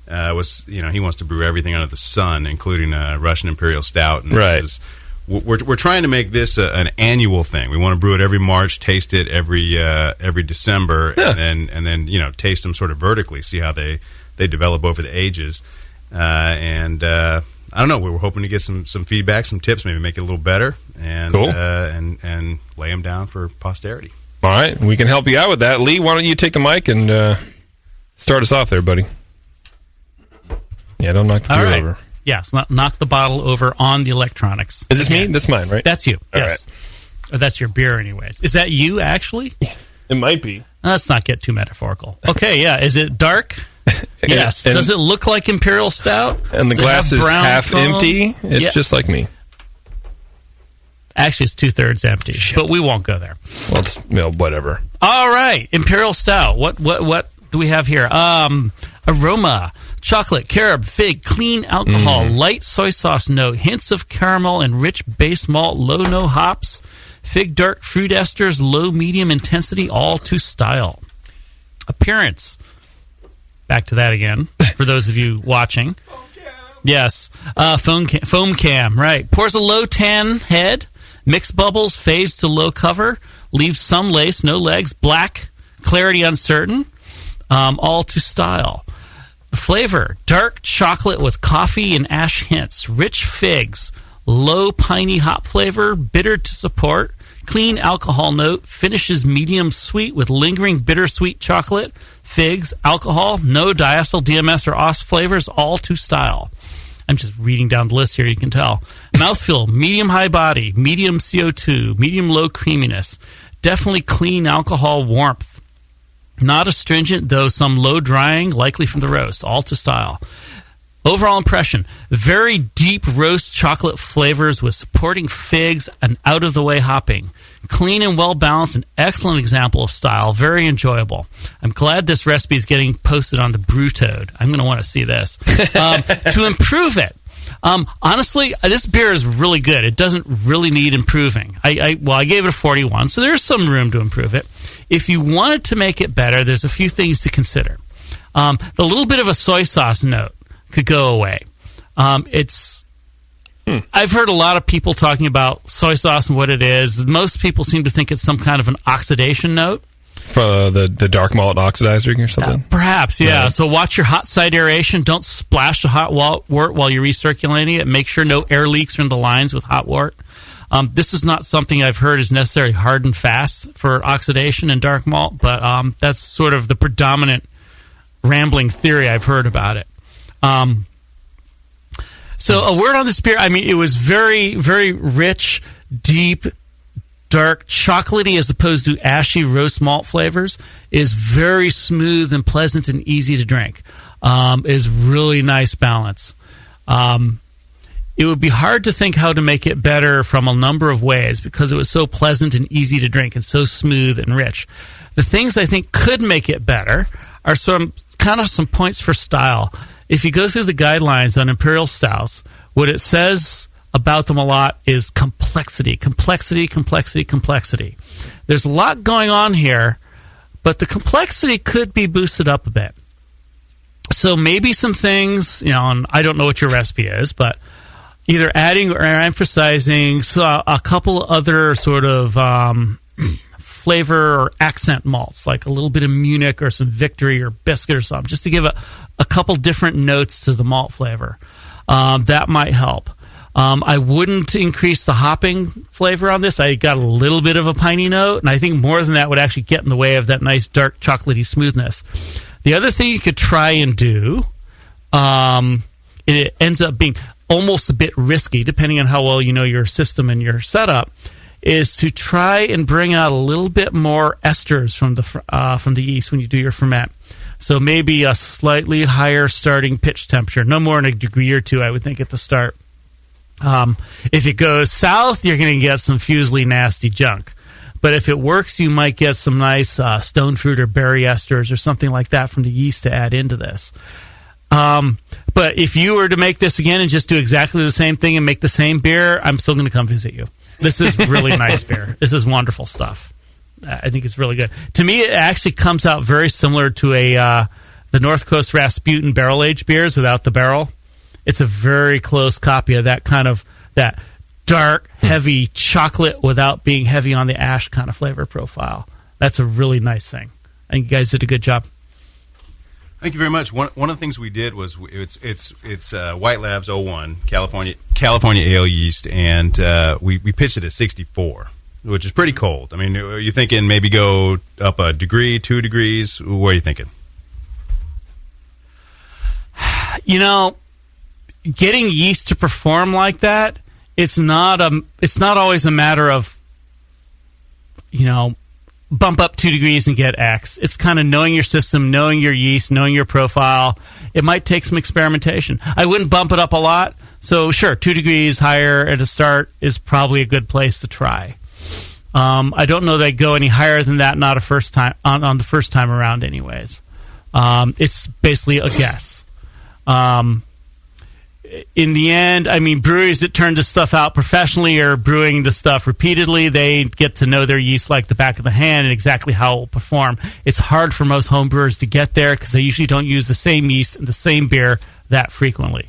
he wants to brew everything under the sun, including Russian Imperial Stout. And right. We're trying to make this an annual thing. We want to brew it every March, taste it every December, and then taste them sort of vertically, see how they develop over the ages. I don't know. We were hoping to get some feedback, some tips, maybe make it a little better, and cool. And lay them down for posterity. All right, we can help you out with that. Lee, why don't you take the mic and start us off there, buddy? Yeah, don't knock the beer over. Yes, knock the bottle over on the electronics. Is this me? That's mine, right? That's you. All yes. Right. Or that's your beer, anyways. Is that you, actually? It might be. Let's not get too metaphorical. Okay, yeah. Is it dark? Yes. Does it look like Imperial Stout? And the glass is half empty? It's just like me. Actually, it's 2/3 empty. Shit. But we won't go there. Well, it's, whatever. All right. Imperial Stout. What do we have here? Aroma. Chocolate, carob, fig, clean alcohol, light soy sauce note, hints of caramel and rich base malt, low-no hops, fig dark fruit esters, low-medium intensity, all to style. Appearance. Back to that again, for those of you watching. Yes. Foam cam, right. Pours a low tan head, mixed bubbles, fades to low cover, leaves some lace, no legs, black, clarity uncertain, all to style. Flavor, dark chocolate with coffee and ash hints, rich figs, low piney hop flavor, bitter to support, clean alcohol note, finishes medium sweet with lingering bittersweet chocolate, figs, alcohol, no diacetyl, DMS, or OS flavors, all to style. I'm just reading down the list here, you can tell. Mouthfeel, medium high body, medium CO2, medium low creaminess, definitely clean alcohol warmth. Not astringent, though some low drying, likely from the roast, all to style. Overall impression, very deep roast chocolate flavors with supporting figs and out-of-the-way hopping. Clean and well-balanced, an excellent example of style, very enjoyable. I'm glad this recipe is getting posted on the Brew Toad. I'm going to want to see this. To improve it, honestly, this beer is really good. It doesn't really need improving. I gave it a 41, so there's some room to improve it. If you wanted to make it better, there's a few things to consider. The little bit of a soy sauce note could go away. I've heard a lot of people talking about soy sauce and what it is. Most people seem to think it's some kind of an oxidation note. For the dark malt oxidizing or something? Perhaps, yeah. Right. So watch your hot side aeration. Don't splash the hot wort while you're recirculating it. Make sure no air leaks from the lines with hot wort. This is not something I've heard is necessarily hard and fast for oxidation in dark malt, but that's sort of the predominant rambling theory I've heard about it. So a word on this beer, I mean, it was very, very rich, deep, dark, chocolatey as opposed to ashy roast malt flavors, is very smooth and pleasant and easy to drink. Is really nice balance. It would be hard to think how to make it better from a number of ways because it was so pleasant and easy to drink and so smooth and rich. The things I think could make it better are some points for style. If you go through the guidelines on Imperial Stouts, what it says about them a lot is complexity. There's a lot going on here, but the complexity could be boosted up a bit. So maybe some things, and I don't know what your recipe is, but either adding or emphasizing a couple other sort of flavor or accent malts, like a little bit of Munich or some Victory or Biscuit or something, just to give a couple different notes to the malt flavor. That might help. I wouldn't increase the hopping flavor on this. I got a little bit of a piney note, and I think more than that would actually get in the way of that nice dark chocolatey smoothness. The other thing you could try and do, it ends up being almost a bit risky, depending on how well you know your system and your setup, is to try and bring out a little bit more esters from the yeast when you do your ferment. So maybe a slightly higher starting pitch temperature, no more than a degree or two, I would think, at the start. If it goes south, you're going to get some fusely nasty junk. But if it works, you might get some nice stone fruit or berry esters or something like that from the yeast to add into this. But if you were to make this again and just do exactly the same thing and make the same beer, I'm still going to come visit you. This is really nice beer. This is wonderful stuff. I think it's really good. To me, it actually comes out very similar to the North Coast Rasputin barrel-aged beers without the barrel. It's a very close copy of that kind of that dark, heavy chocolate without being heavy on the ash kind of flavor profile. That's a really nice thing. I think you guys did a good job. Thank you very much. One of the things we did was it's White Labs 01 California ale yeast, and we pitched it at 64, which is pretty cold. I mean, are you thinking maybe go up a degree, 2 degrees? What are you thinking? You know, getting yeast to perform like that, it's not always a matter of, you know, bump up 2 degrees and get X. It's kind of knowing your system, knowing your yeast, knowing your profile. It might take some experimentation. I wouldn't bump it up a lot. So sure, 2 degrees higher at a start is probably a good place to try. I don't know that I'd go any higher than that, not a first time on the first time around anyways. It's basically a guess. In the end, I mean, breweries that turn this stuff out professionally are brewing the stuff repeatedly. They get to know their yeast like the back of the hand and exactly how it will perform. It's hard for most homebrewers to get there because they usually don't use the same yeast in the same beer that frequently.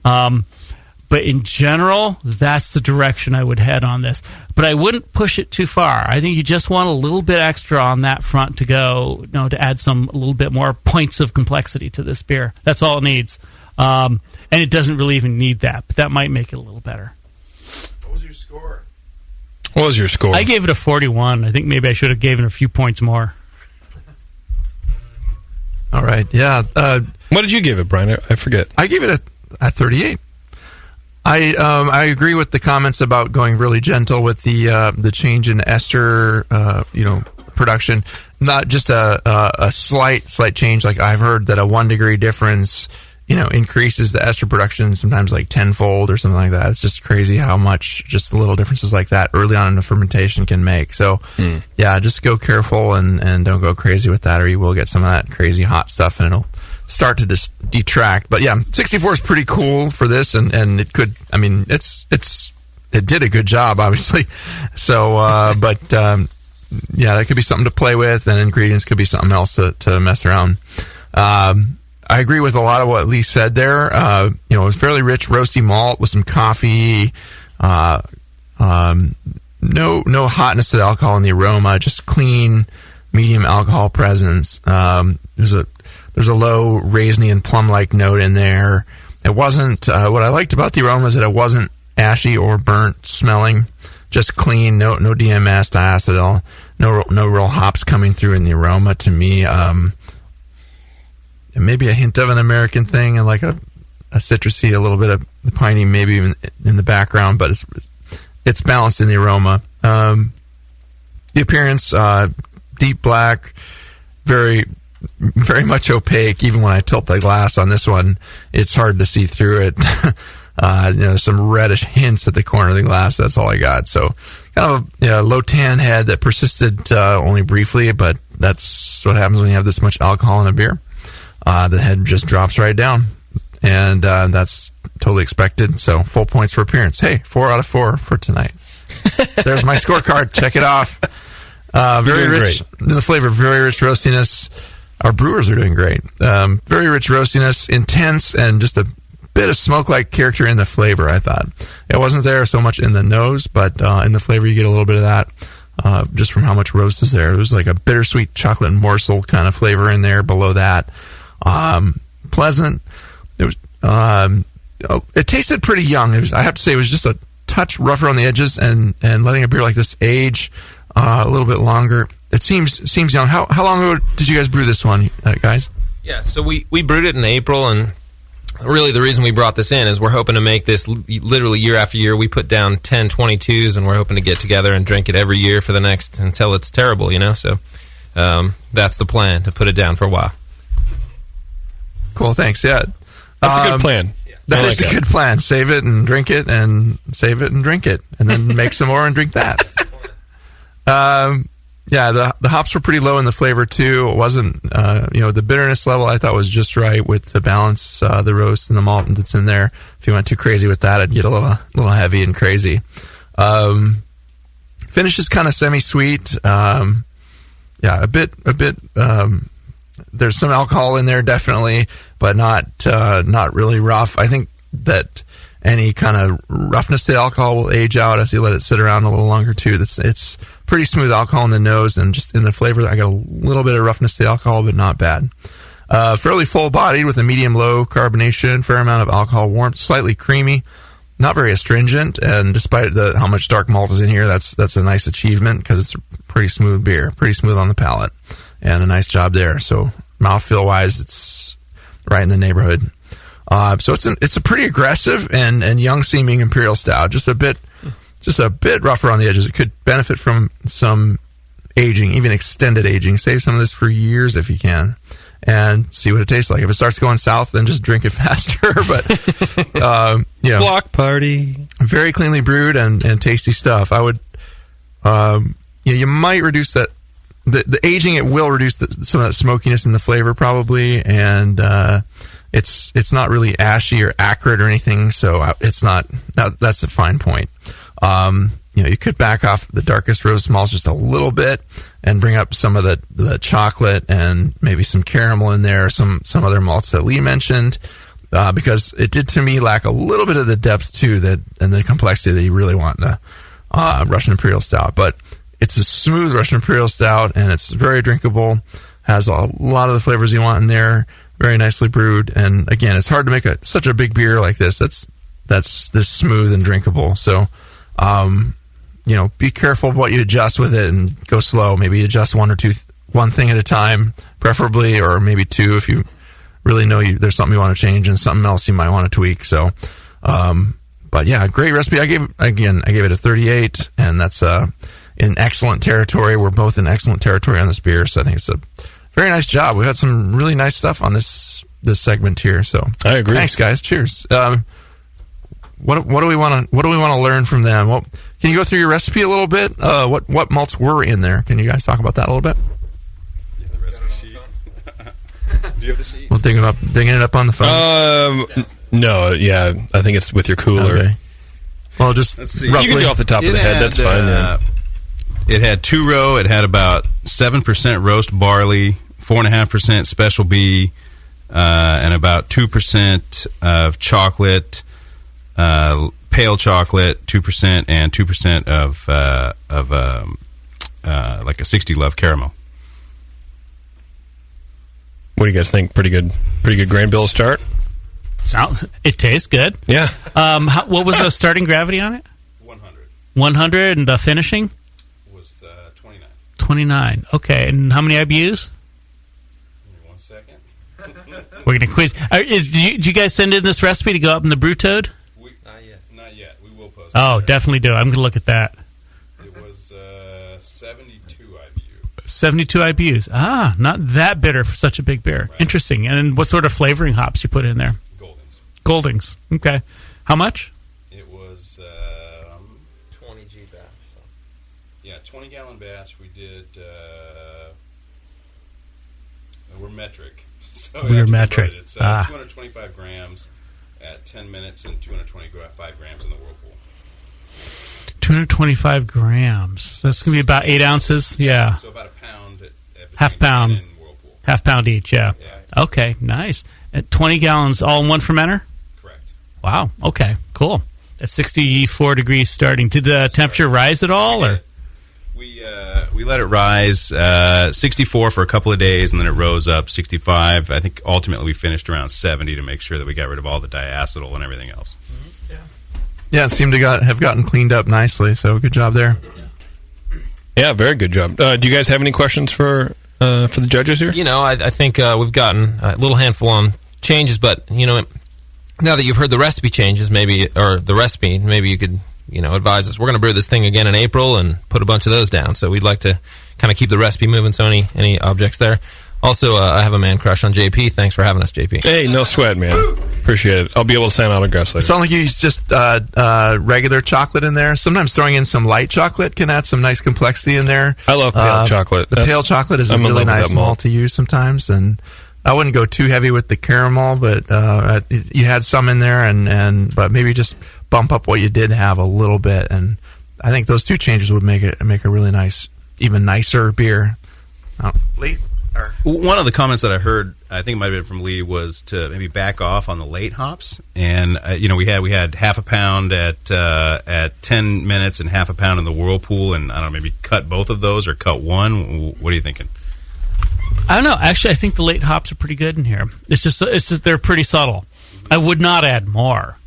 But in general, that's the direction I would head on this. But I wouldn't push it too far. I think you just want a little bit extra on that front to go, you know, to add a little bit more points of complexity to this beer. That's all it needs. And it doesn't really even need that, but that might make it a little better. What was your score? What was your score? I gave it a 41. I think maybe I should have given it a few points more. All right, yeah. What did you give it, Brian? I forget. I gave it a 38. I agree with the comments about going really gentle with the change in ester, production. Not just a slight change. Like I've heard that a 1 degree difference, increases the ester production sometimes like tenfold or something like that. It's just crazy how much just little differences like that early on in the fermentation can make. So, yeah, just go careful and don't go crazy with that, or you will get some of that crazy hot stuff and it'll start to detract. But yeah, 64 is pretty cool for this, and it could. I mean, it did a good job, obviously. So, yeah, that could be something to play with, and ingredients could be something else to mess around. I agree with a lot of what Lee said there. It was fairly rich, roasty malt with some coffee. No hotness to the alcohol in the aroma. Just clean, medium alcohol presence. There's a low raisiny and plum-like note in there. It wasn't. What I liked about the aroma is that it wasn't ashy or burnt smelling. Just clean. No DMS, diacetyl. No real hops coming through in the aroma to me. Maybe a hint of an American thing and like a citrusy, a little bit of the piney, maybe even in the background, but it's balanced in the aroma. The appearance, deep black, very, very much opaque. Even when I tilt the glass on this one, it's hard to see through it. Some reddish hints at the corner of the glass. That's all I got. So kind of a low tan head that persisted only briefly, but that's what happens when you have this much alcohol in a beer. The head just drops right down, and that's totally expected. So full points for appearance. Hey, 4 out of 4 for tonight. There's my scorecard. Check it off. Very rich in the flavor, very rich roastiness. Our brewers are doing great. Very rich roastiness, intense, and just a bit of smoke-like character in the flavor, I thought. It wasn't there so much in the nose, but in the flavor you get a little bit of that. Just from how much roast is there. It was like a bittersweet chocolate morsel kind of flavor in there below that. Pleasant. It was. It tasted pretty young. I have to say, it was just a touch rougher on the edges, and letting a beer like this age a little bit longer. It seems young. How long ago did you guys brew this one, guys? Yeah, so we brewed it in April, and really the reason we brought this in is we're hoping to make this literally year after year. We put down 10 22s, and we're hoping to get together and drink it every year for the next until it's terrible, So that's the plan, to put it down for a while. Cool, thanks. Yeah, that's a good plan. That is a good plan. Save it and drink it, and save it and drink it, and then make some more and drink that. Yeah, the hops were pretty low in the flavor too. It wasn't, the bitterness level I thought was just right with the balance, the roast and the malt that's in there. If you went too crazy with that, it'd get a little heavy and crazy. Finish is kind of semi-sweet. A bit. There's some alcohol in there, definitely, but not really rough. I think that any kind of roughness to the alcohol will age out as you let it sit around a little longer too. It's pretty smooth alcohol in the nose, and just in the flavor, I got a little bit of roughness to the alcohol, but not bad. Fairly full-bodied with a medium-low carbonation, fair amount of alcohol warmth, slightly creamy, not very astringent, and despite how much dark malt is in here, that's a nice achievement because it's a pretty smooth beer, pretty smooth on the palate, and a nice job there. So mouthfeel-wise, it's right in the neighborhood. So it's a pretty aggressive and young-seeming imperial stout, just a bit rougher on the edges. It could benefit from some aging, even extended aging. Save some of this for years if you can, and see what it tastes like. If it starts going south, then just drink it faster. But block party, very cleanly brewed and tasty stuff. I would, you might reduce that. The aging, it will reduce some of that smokiness in the flavor probably, and it's not really ashy or acrid or anything, so it's not. That's a fine point. You could back off the darkest roast malts just a little bit and bring up some of the chocolate and maybe some caramel in there, some other malts that Lee mentioned, because it did to me lack a little bit of the depth too and the complexity that you really want in a Russian Imperial Stout. But it's a smooth Russian Imperial Stout, and it's very drinkable. Has a lot of the flavors you want in there. Very nicely brewed, and again, it's hard to make such a big beer like this. That's this smooth and drinkable. So, be careful of what you adjust with it, and go slow. Maybe adjust one thing at a time, preferably, or maybe two if you really know there's something you want to change and something else you might want to tweak. So, but yeah, great recipe. I gave it a 38, and that's in excellent territory. We're both in excellent territory on this beer, so I think it's a very nice job. We had some really nice stuff on this segment here. So I agree. Thanks, guys. Cheers. What do we want to learn from them? Well, can you go through your recipe a little bit? What malts were in there? Can you guys talk about that a little bit? Yeah, the recipe sheet. Do you have the sheet? We'll digging it up on the phone. No, yeah, I think it's with your cooler. Okay. Well, just roughly. You can do off the top of the head. That's fine. Yeah. It had 2-row. It had about 7% roast barley, 4.5% special B, and about 2% of chocolate, pale chocolate, 2%, and 2% of like a 60 Love caramel. What do you guys think? Pretty good grain bill start. It tastes good. Yeah. What was the starting gravity on it? 100. 100, and the finishing? 29. Okay, and how many IBUs? Give me 1 second. We're going to quiz. Did you guys send in this recipe to go up in the Brew Toad? Not yet. We will post it. Oh, definitely do. I'm going to look at that. It was 72 IBU. 72 IBUs. Ah, not that bitter for such a big beer. Right. Interesting. And what sort of flavoring hops you put in there? Goldings. Okay. How much? It was 20 G batch. So. Yeah, 20-gallon batch. We did. We're metric. So we're metric. It's 225 grams at 10 minutes and 225 grams in the whirlpool. 225 grams. So that's going to be about 8 ounces. Yeah. So about a pound. Half pound. Half pound each. Yeah. Okay. Nice. At 20 gallons, all in one fermenter. Correct. Wow. Okay. Cool. At 64 degrees starting. Did the temperature rise at all, or? We let it rise 64 for a couple of days, and then it rose up 65. I think ultimately we finished around 70 to make sure that we got rid of all the diacetyl and everything else. Yeah, it seemed to have gotten cleaned up nicely, so good job there. Yeah, very good job. Do you guys have any questions for the judges here? I think we've gotten a little handful on changes, but, now that you've heard the recipe changes, maybe you could advise us. We're going to brew this thing again in April and put a bunch of those down. So we'd like to kind of keep the recipe moving. So any objects there? Also, I have a man crush on JP. Thanks for having us, JP. Hey, no sweat, man. Appreciate it. I'll be able to sign autographs later. It sounds like you use just regular chocolate in there. Sometimes throwing in some light chocolate can add some nice complexity in there. I love pale chocolate. The pale chocolate is a really nice malt to use sometimes, and I wouldn't go too heavy with the caramel, but you had some in there, but maybe just bump up what you did have a little bit, and I think those two changes would make a really nice, even nicer beer. Lee? One of the comments that I heard, I think it might have been from Lee, was to maybe back off on the late hops. And we had half a pound at 10 minutes and half a pound in the Whirlpool, and I don't know, maybe cut both of those or cut one. What are you thinking? I don't know. Actually, I think the late hops are pretty good in here. It's just they're pretty subtle. I would not add more.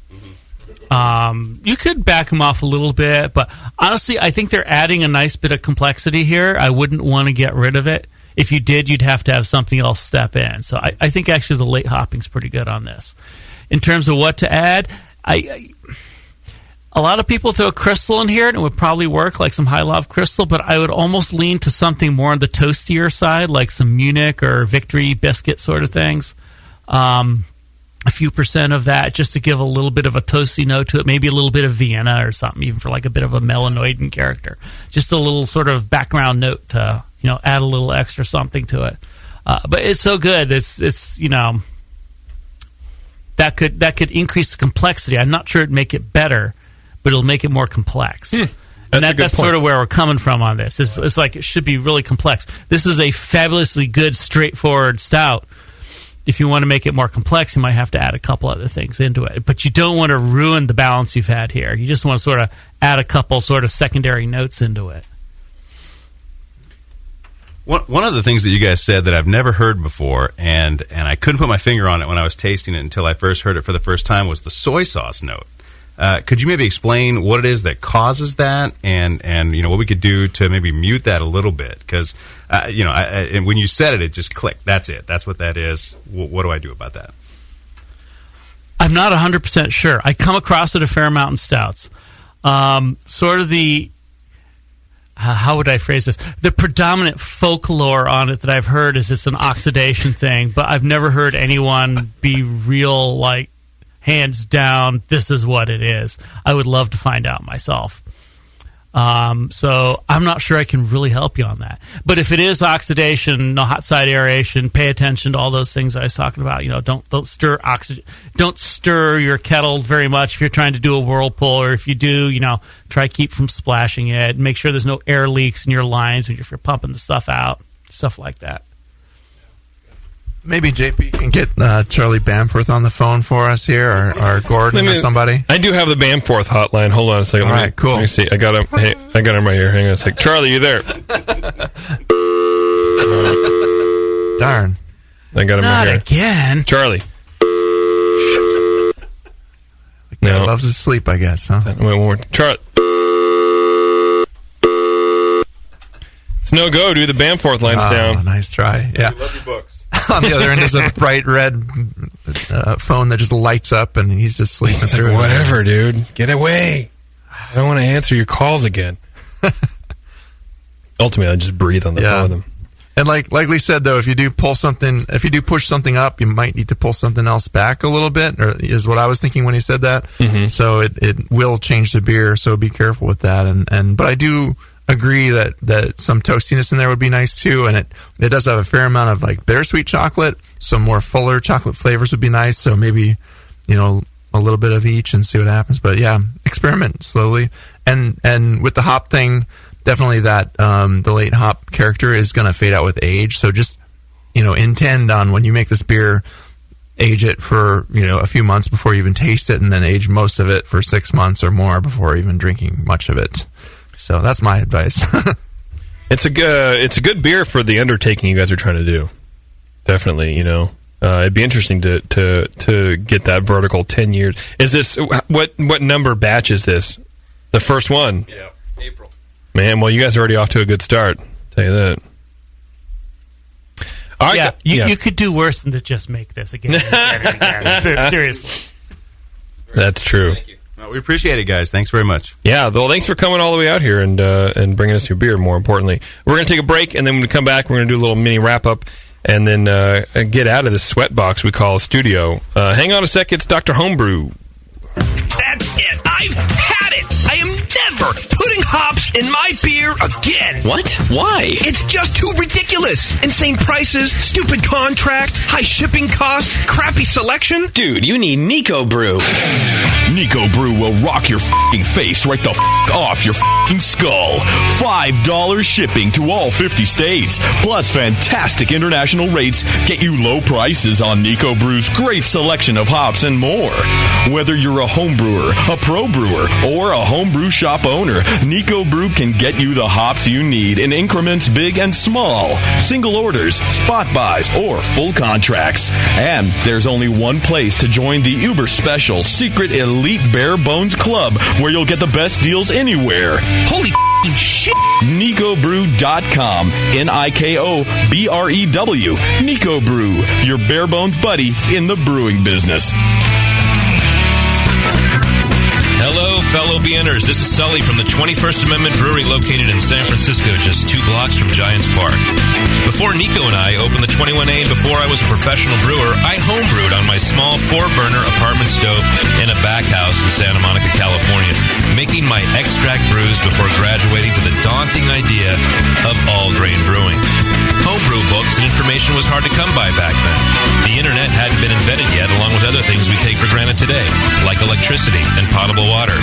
You could back them off a little bit, but honestly, I think they're adding a nice bit of complexity here. I wouldn't want to get rid of it. If you did, you'd have to have something else step in. So I think actually the late hopping's pretty good on this. In terms of what to add, a lot of people throw crystal in here, and it would probably work, like some high loft crystal, but I would almost lean to something more on the toastier side, like some Munich or Victory biscuit sort of things. A few percent of that, just to give a little bit of a toasty note to it, maybe a little bit of Vienna or something, even for like a bit of a melanoidin character. Just a little sort of background note to, add a little extra something to it. But it's so good. It's that could increase the complexity. I'm not sure it'd make it better, but it'll make it more complex. And that's sort of where we're coming from on this. It's like it should be really complex. This is a fabulously good, straightforward stout. If you want to make it more complex, you might have to add a couple other things into it. But you don't want to ruin the balance you've had here. You just want to sort of add a couple sort of secondary notes into it. One of the things that you guys said that I've never heard before, and I couldn't put my finger on it when I was tasting it until I first heard it for the first time, was the soy sauce note. Could you maybe explain what it is that causes that, and what we could do to maybe mute that a little bit? Because and when you said it, it just clicked. That's it. That's what that is. What do I do about that? I'm not 100% sure. I come across it a fair amount in stouts. Sort of the how would I phrase this? The predominant folklore on it that I've heard is it's an oxidation thing, but I've never heard anyone be real like, hands down, this is what it is. I would love to find out myself. So I'm not sure I can really help you on that. But if it is oxidation, no hot side aeration, pay attention to all those things I was talking about. Don't stir oxygen. Don't stir your kettle very much if you're trying to do a whirlpool, or if you do, try keep from splashing it. Make sure there's no air leaks in your lines if you're pumping the stuff out, stuff like that. Maybe JP can get Charlie Bamforth on the phone for us here, or Gordon or somebody. I do have the Bamforth hotline. Hold on a second. All right, cool. Let me see. I got him. Hey, I got him right here. Hang on a sec. Charlie, you there? Darn. I got him Not right here. Again. Charlie. Shit. No. Loves his sleep, I guess, huh? Wait, one more. Charlie. It's no go, dude. The Bamforth line's down. Nice try. Yeah. We love your books. On the other end is a bright red phone that just lights up, and he's just sleeping through it. Whatever, dude. Get away. I don't want to answer your calls again. Ultimately, I just breathe on the phone with them. And like Lee said, though, if you do push something up, you might need to pull something else back a little bit, or is what I was thinking when he said that. Mm-hmm. So it will change the beer, so be careful with that. But I do agree that some toastiness in there would be nice too, and it does have a fair amount of like bittersweet chocolate. Some more fuller chocolate flavors would be nice. So maybe a little bit of each and see what happens. But yeah, experiment slowly. And with the hop thing, definitely that the late hop character is going to fade out with age. So just intend on when you make this beer, age it for a few months before you even taste it, and then age most of it for 6 months or more before even drinking much of it. So that's my advice. It's a good beer for the undertaking you guys are trying to do. Definitely, it'd be interesting to get that vertical 10 years. Is this what number batch is this? The first one? Yeah, April. Man, well, you guys are already off to a good start. I'll tell you that. All right, you could do worse than to just make this again. And again. Seriously. That's true. Thank you. Well, we appreciate it, guys. Thanks very much. Yeah, well, thanks for coming all the way out here and bringing us your beer, more importantly. We're going to take a break, and then when we come back, we're going to do a little mini wrap-up and then get out of the sweat box we call a studio. Hang on a sec, it's Dr. Homebrew. That's it. I've had it. I am never putting hops in my beer again. What? Why? It's just too ridiculous. Insane prices, stupid contracts, high shipping costs, crappy selection. Dude, you need Nico Brew. Nico Brew will rock your f***ing face right the f*** off your f***ing skull. $5 shipping to all 50 states. Plus fantastic international rates get you low prices on Nico Brew's great selection of hops and more. Whether you're a home brewer, a pro brewer, or a homebrew shop owner, Nico Brew can get you the hops you need in increments big and small, single orders, spot buys, or full contracts. And there's only one place to join the uber special secret elite bare bones club where you'll get the best deals anywhere. Holy shit! NicoBrew.com. NIKOBREW. Nico Brew, your bare bones buddy in the brewing business. Hello, fellow BNers. This is Sully from the 21st Amendment Brewery located in San Francisco, just 2 blocks from Giants Park. Before Nico and I opened the 21A and before I was a professional brewer, I homebrewed on my small 4-burner apartment stove in a back house in Santa Monica, California, making my extract brews before graduating to the daunting idea of all-grain brewing. Homebrew books and information was hard to come by back then. The internet hadn't been invented yet, along with other things we take for granted today, like electricity and potable water.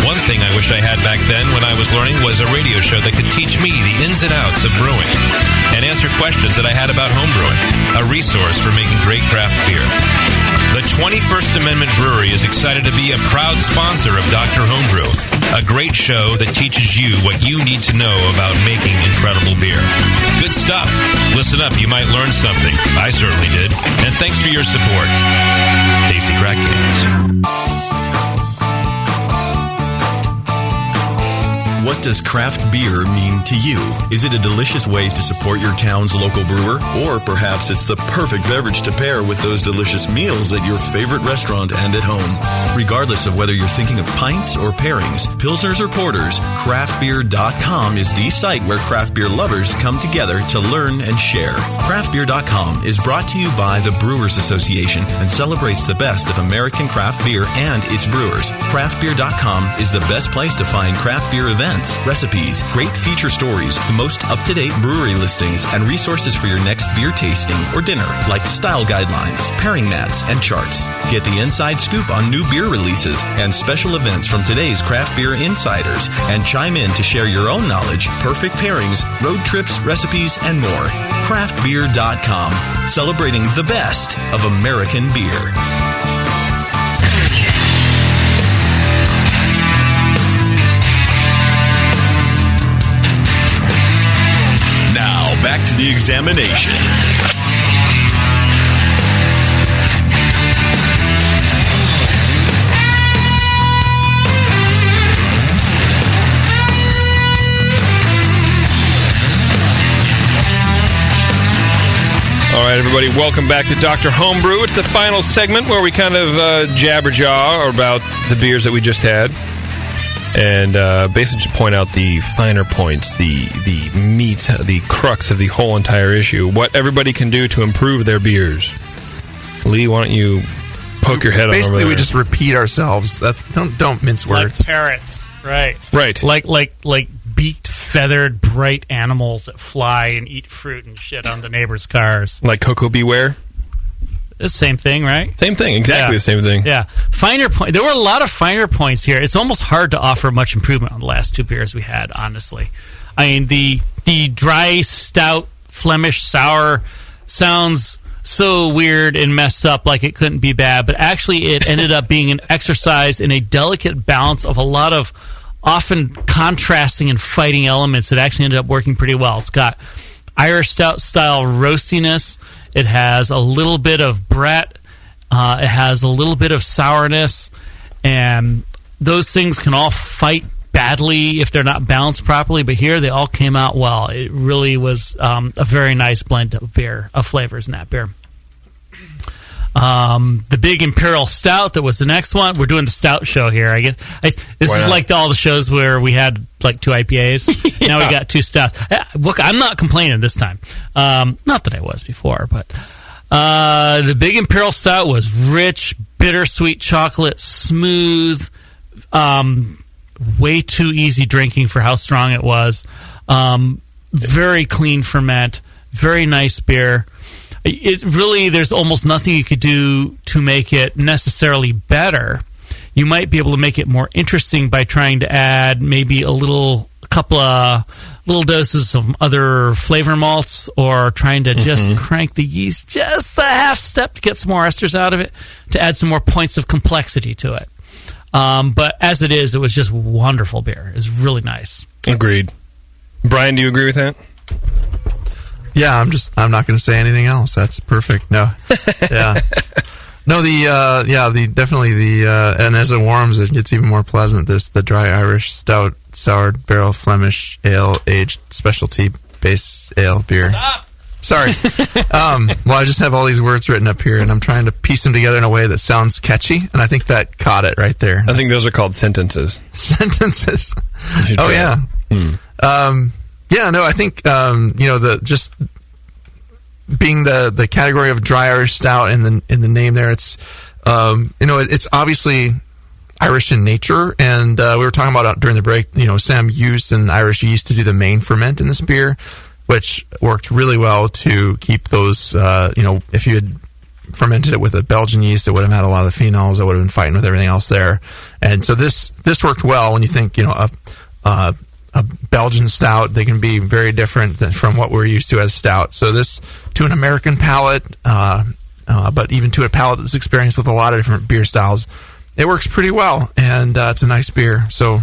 One thing I wish I had back then when I was learning was a radio show that could teach me the ins and outs of brewing and answer questions that I had about homebrewing, a resource for making great craft beer. The 21st Amendment Brewery is excited to be a proud sponsor of Dr. Homebrew, a great show that teaches you what you need to know about making incredible beer. Good stuff. Listen up, you might learn something. I certainly did. And thanks for your support. Tasty Crack Kings. What does craft beer mean to you? Is it a delicious way to support your town's local brewer? Or perhaps it's the perfect beverage to pair with those delicious meals at your favorite restaurant and at home. Regardless of whether you're thinking of pints or pairings, pilsners or porters, craftbeer.com is the site where craft beer lovers come together to learn and share. Craftbeer.com is brought to you by the Brewers Association and celebrates the best of American craft beer and its brewers. Craftbeer.com is the best place to find craft beer events, recipes, great feature stories, the most up-to-date brewery listings, and resources for your next beer tasting or dinner, like style guidelines, pairing mats, and charts. Get the inside scoop on new beer releases and special events from today's craft beer insiders, and chime in to share your own knowledge, perfect pairings, road trips, recipes, and more. Craftbeer.com, celebrating the best of American beer. Back to the examination. All right, everybody, welcome back to Dr. Homebrew. It's the final segment where we kind of jabber-jaw about the beers that we just had. And basically just point out the finer points, the meat, the crux of the whole entire issue. What everybody can do to improve their beers. Lee, why don't you poke your head on over there? Basically, we just repeat ourselves. That's don't mince words. Like parrots, right? Right. Like beaked, feathered, bright animals that fly and eat fruit and shit on the neighbors' cars. Like Cocoa Beware? It's the same thing, right? Same thing, exactly the same thing. Yeah. Finer point. There were a lot of finer points here. It's almost hard to offer much improvement on the last 2 beers we had, honestly. I mean, the dry, stout, Flemish sour sounds so weird and messed up like it couldn't be bad, but actually it ended up being an exercise in a delicate balance of a lot of often contrasting and fighting elements that actually ended up working pretty well. It's got Irish stout style roastiness. It has a little bit of Brett. It has a little bit of sourness. And those things can all fight badly if they're not balanced properly. But here, they all came out well. It really was a very nice blend of beer, of flavors in that beer. The Big Imperial Stout, that was the next one. We're doing the Stout Show here, I guess. This is like all the shows where we had like 2 IPAs. Now we got 2 stouts. Look, I'm not complaining this time. Not that I was before, but the Big Imperial Stout was rich, bittersweet chocolate, smooth, way too easy drinking for how strong it was. Very clean ferment, very nice beer. It really, there's almost nothing you could do to make it necessarily better. You might be able to make it more interesting by trying to add maybe a couple of little doses of other flavor malts, or trying to just crank the yeast just a half step to get some more esters out of it, to add some more points of complexity to it. But as it is, it was just wonderful beer. It was really nice. Agreed. Brian, do you agree with that? Yeah, I'm not going to say anything else. That's perfect. No. Yeah. No, definitely and as it warms, it gets even more pleasant. The dry Irish stout, sour barrel Flemish ale aged specialty base ale beer. Stop. Sorry. Well, I just have all these words written up here, and I'm trying to piece them together in a way that sounds catchy, and I think that caught it right there. I think those are called sentences. Sentences. Oh, yeah. Yeah, no, I think, just being the category of dry Irish stout in the name there, it's, it's obviously Irish in nature, and we were talking about during the break, Sam used an Irish yeast to do the main ferment in this beer, which worked really well to keep those, if you had fermented it with a Belgian yeast, it would have had a lot of the phenols that would have been fighting with everything else there. And so this worked well when you think, a Belgian stout, they can be very different from what we're used to as stout. So this, to an American palate, but even to a palate that's experienced with a lot of different beer styles, it works pretty well, and it's a nice beer. So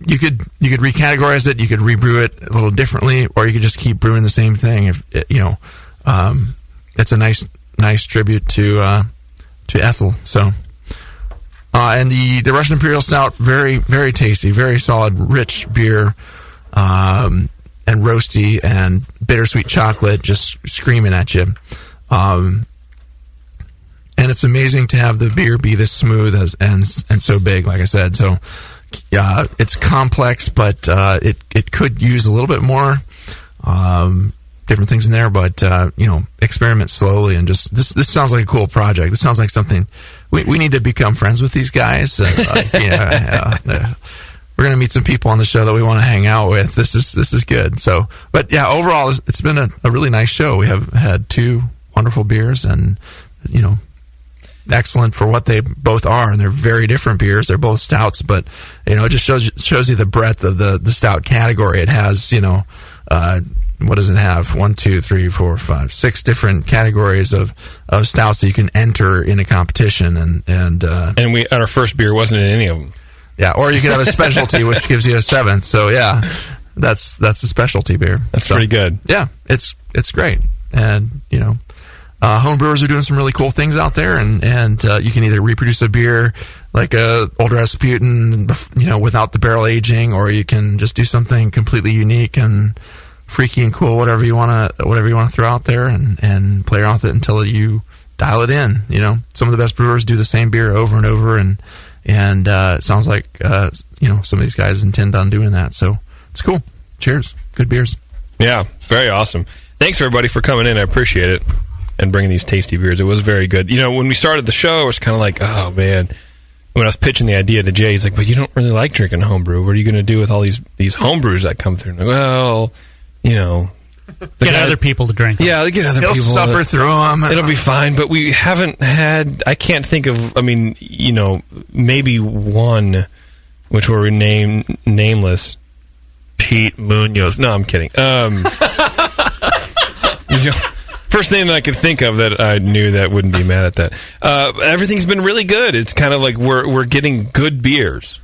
you could recategorize it, you could rebrew it a little differently, or you could just keep brewing the same thing. If it's a nice tribute to Ethel. So. And the Russian Imperial Stout, very, very tasty, very solid, rich beer, and roasty and bittersweet chocolate just screaming at you. And it's amazing to have the beer be this smooth and so big, like I said. So it's complex, but it could use a little bit more different things in there. But experiment slowly, and just this sounds like a cool project. This sounds like something. We need to become friends with these guys. We're going to meet some people on the show that we want to hang out with. This is good. So, but yeah, overall, it's been a really nice show. We have had 2 wonderful beers, and excellent for what they both are, and they're very different beers. They're both stouts, but it just shows you the breadth of the stout category. It has what does it have? 1, 2, 3, 4, 5, 6 different categories of stouts that you can enter in a competition, and our first beer wasn't in any of them. Yeah, or you could have a specialty, which gives you a 7th. So yeah, that's a specialty beer. That's pretty good. Yeah, it's great, and homebrewers are doing some really cool things out there, and you can either reproduce a beer like a Old Rasputin, without the barrel aging, or you can just do something completely unique and freaky and cool, whatever you want to throw out there, and play around with it until you dial it in. Some of the best brewers do the same beer over and over, and it sounds like some of these guys intend on doing that. So it's cool. Cheers. Good beers. Yeah, very awesome. Thanks everybody for coming in. I appreciate it, and bringing these tasty beers. It was very good. When we started the show, it was kind of like, oh man. When I was pitching the idea to Jay, he's like, but you don't really like drinking homebrew. What are you going to do with all these homebrews that come through? And I'm like, well, get other people to drink. Yeah, they get other people. He'll suffer through them. It'll be fine, but we haven't had. I can't think of. Maybe one, which were nameless. Pete Munoz. No, I'm kidding. First name that I could think of that I knew that wouldn't be mad at that. Everything's been really good. It's kind of like we're getting good beers.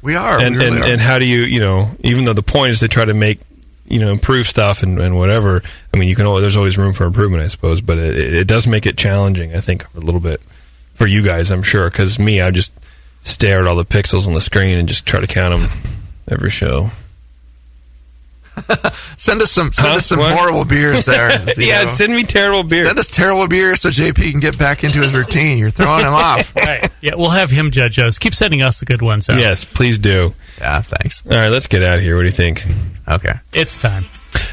We are. And how do you even though the point is to try to make improve stuff and whatever. I mean, there's always room for improvement, I suppose, but it does make it challenging, I think, a little bit for you guys, I'm sure. Because I just stare at all the pixels on the screen and just try to count them every show. Send us some horrible beers there. Yeah, send me terrible beer. Send us terrible beer so JP can get back into his routine. You're throwing him off. Right. Yeah, we'll have him judge us. Keep sending us the good ones out. Yes, please do. Yeah, thanks. All right, let's get out of here. What do you think? Okay. It's time.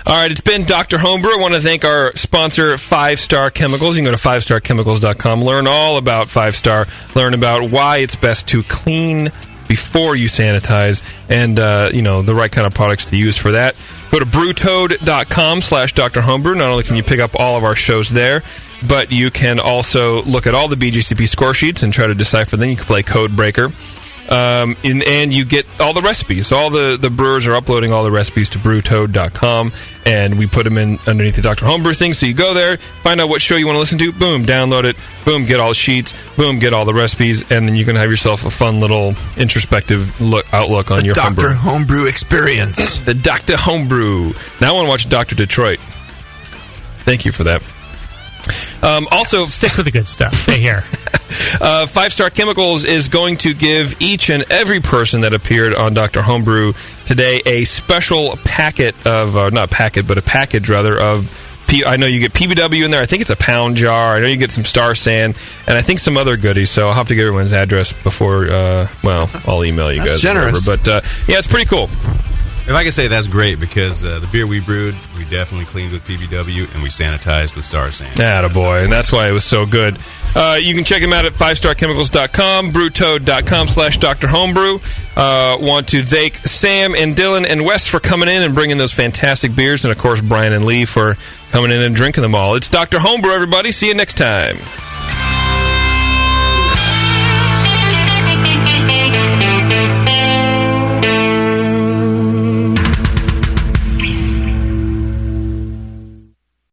All right, it's been Dr. Homebrew. I want to thank our sponsor, 5 Star Chemicals. You can go to 5starchemicals.com, learn all about 5 Star, learn about why it's best to clean before you sanitize, and the right kind of products to use for that. Go to brewtoad.com/Dr. Homebrew. Not only can you pick up all of our shows there, but you can also look at all the BGCP score sheets and try to decipher them. You can play Code Breaker. And you get all the recipes. All the brewers are uploading all the recipes to brewtoad.com, and we put them in underneath the Dr. Homebrew thing. So you go there, find out what show you want to listen to, boom, download it, boom, get all the sheets, boom, get all the recipes, and then you can have yourself a fun little introspective outlook on your Dr. Homebrew experience. The Dr. Homebrew. Now I want to watch Dr. Detroit. Thank you for that. Also, stick with the good stuff. Stay here. 5 Star Chemicals is going to give each and every person that appeared on Dr. Homebrew today a special packet of, not packet, but a package rather of. I know you get PBW in there. I think it's a pound jar. I know you get some Star San, and I think some other goodies. So I'll have to get everyone's address before. I'll email you guys. Generous, but yeah, it's pretty cool. If I could say, that's great, because the beer we brewed, we definitely cleaned with PBW and we sanitized with Star San. Attaboy, and that's why it was so good. You can check them out at 5starchemicals.com, brewtoad.com/Dr. Homebrew. Want to thank Sam and Dylan and Wes for coming in and bringing those fantastic beers, and of course Brian and Lee for coming in and drinking them all. It's Dr. Homebrew, everybody. See you next time.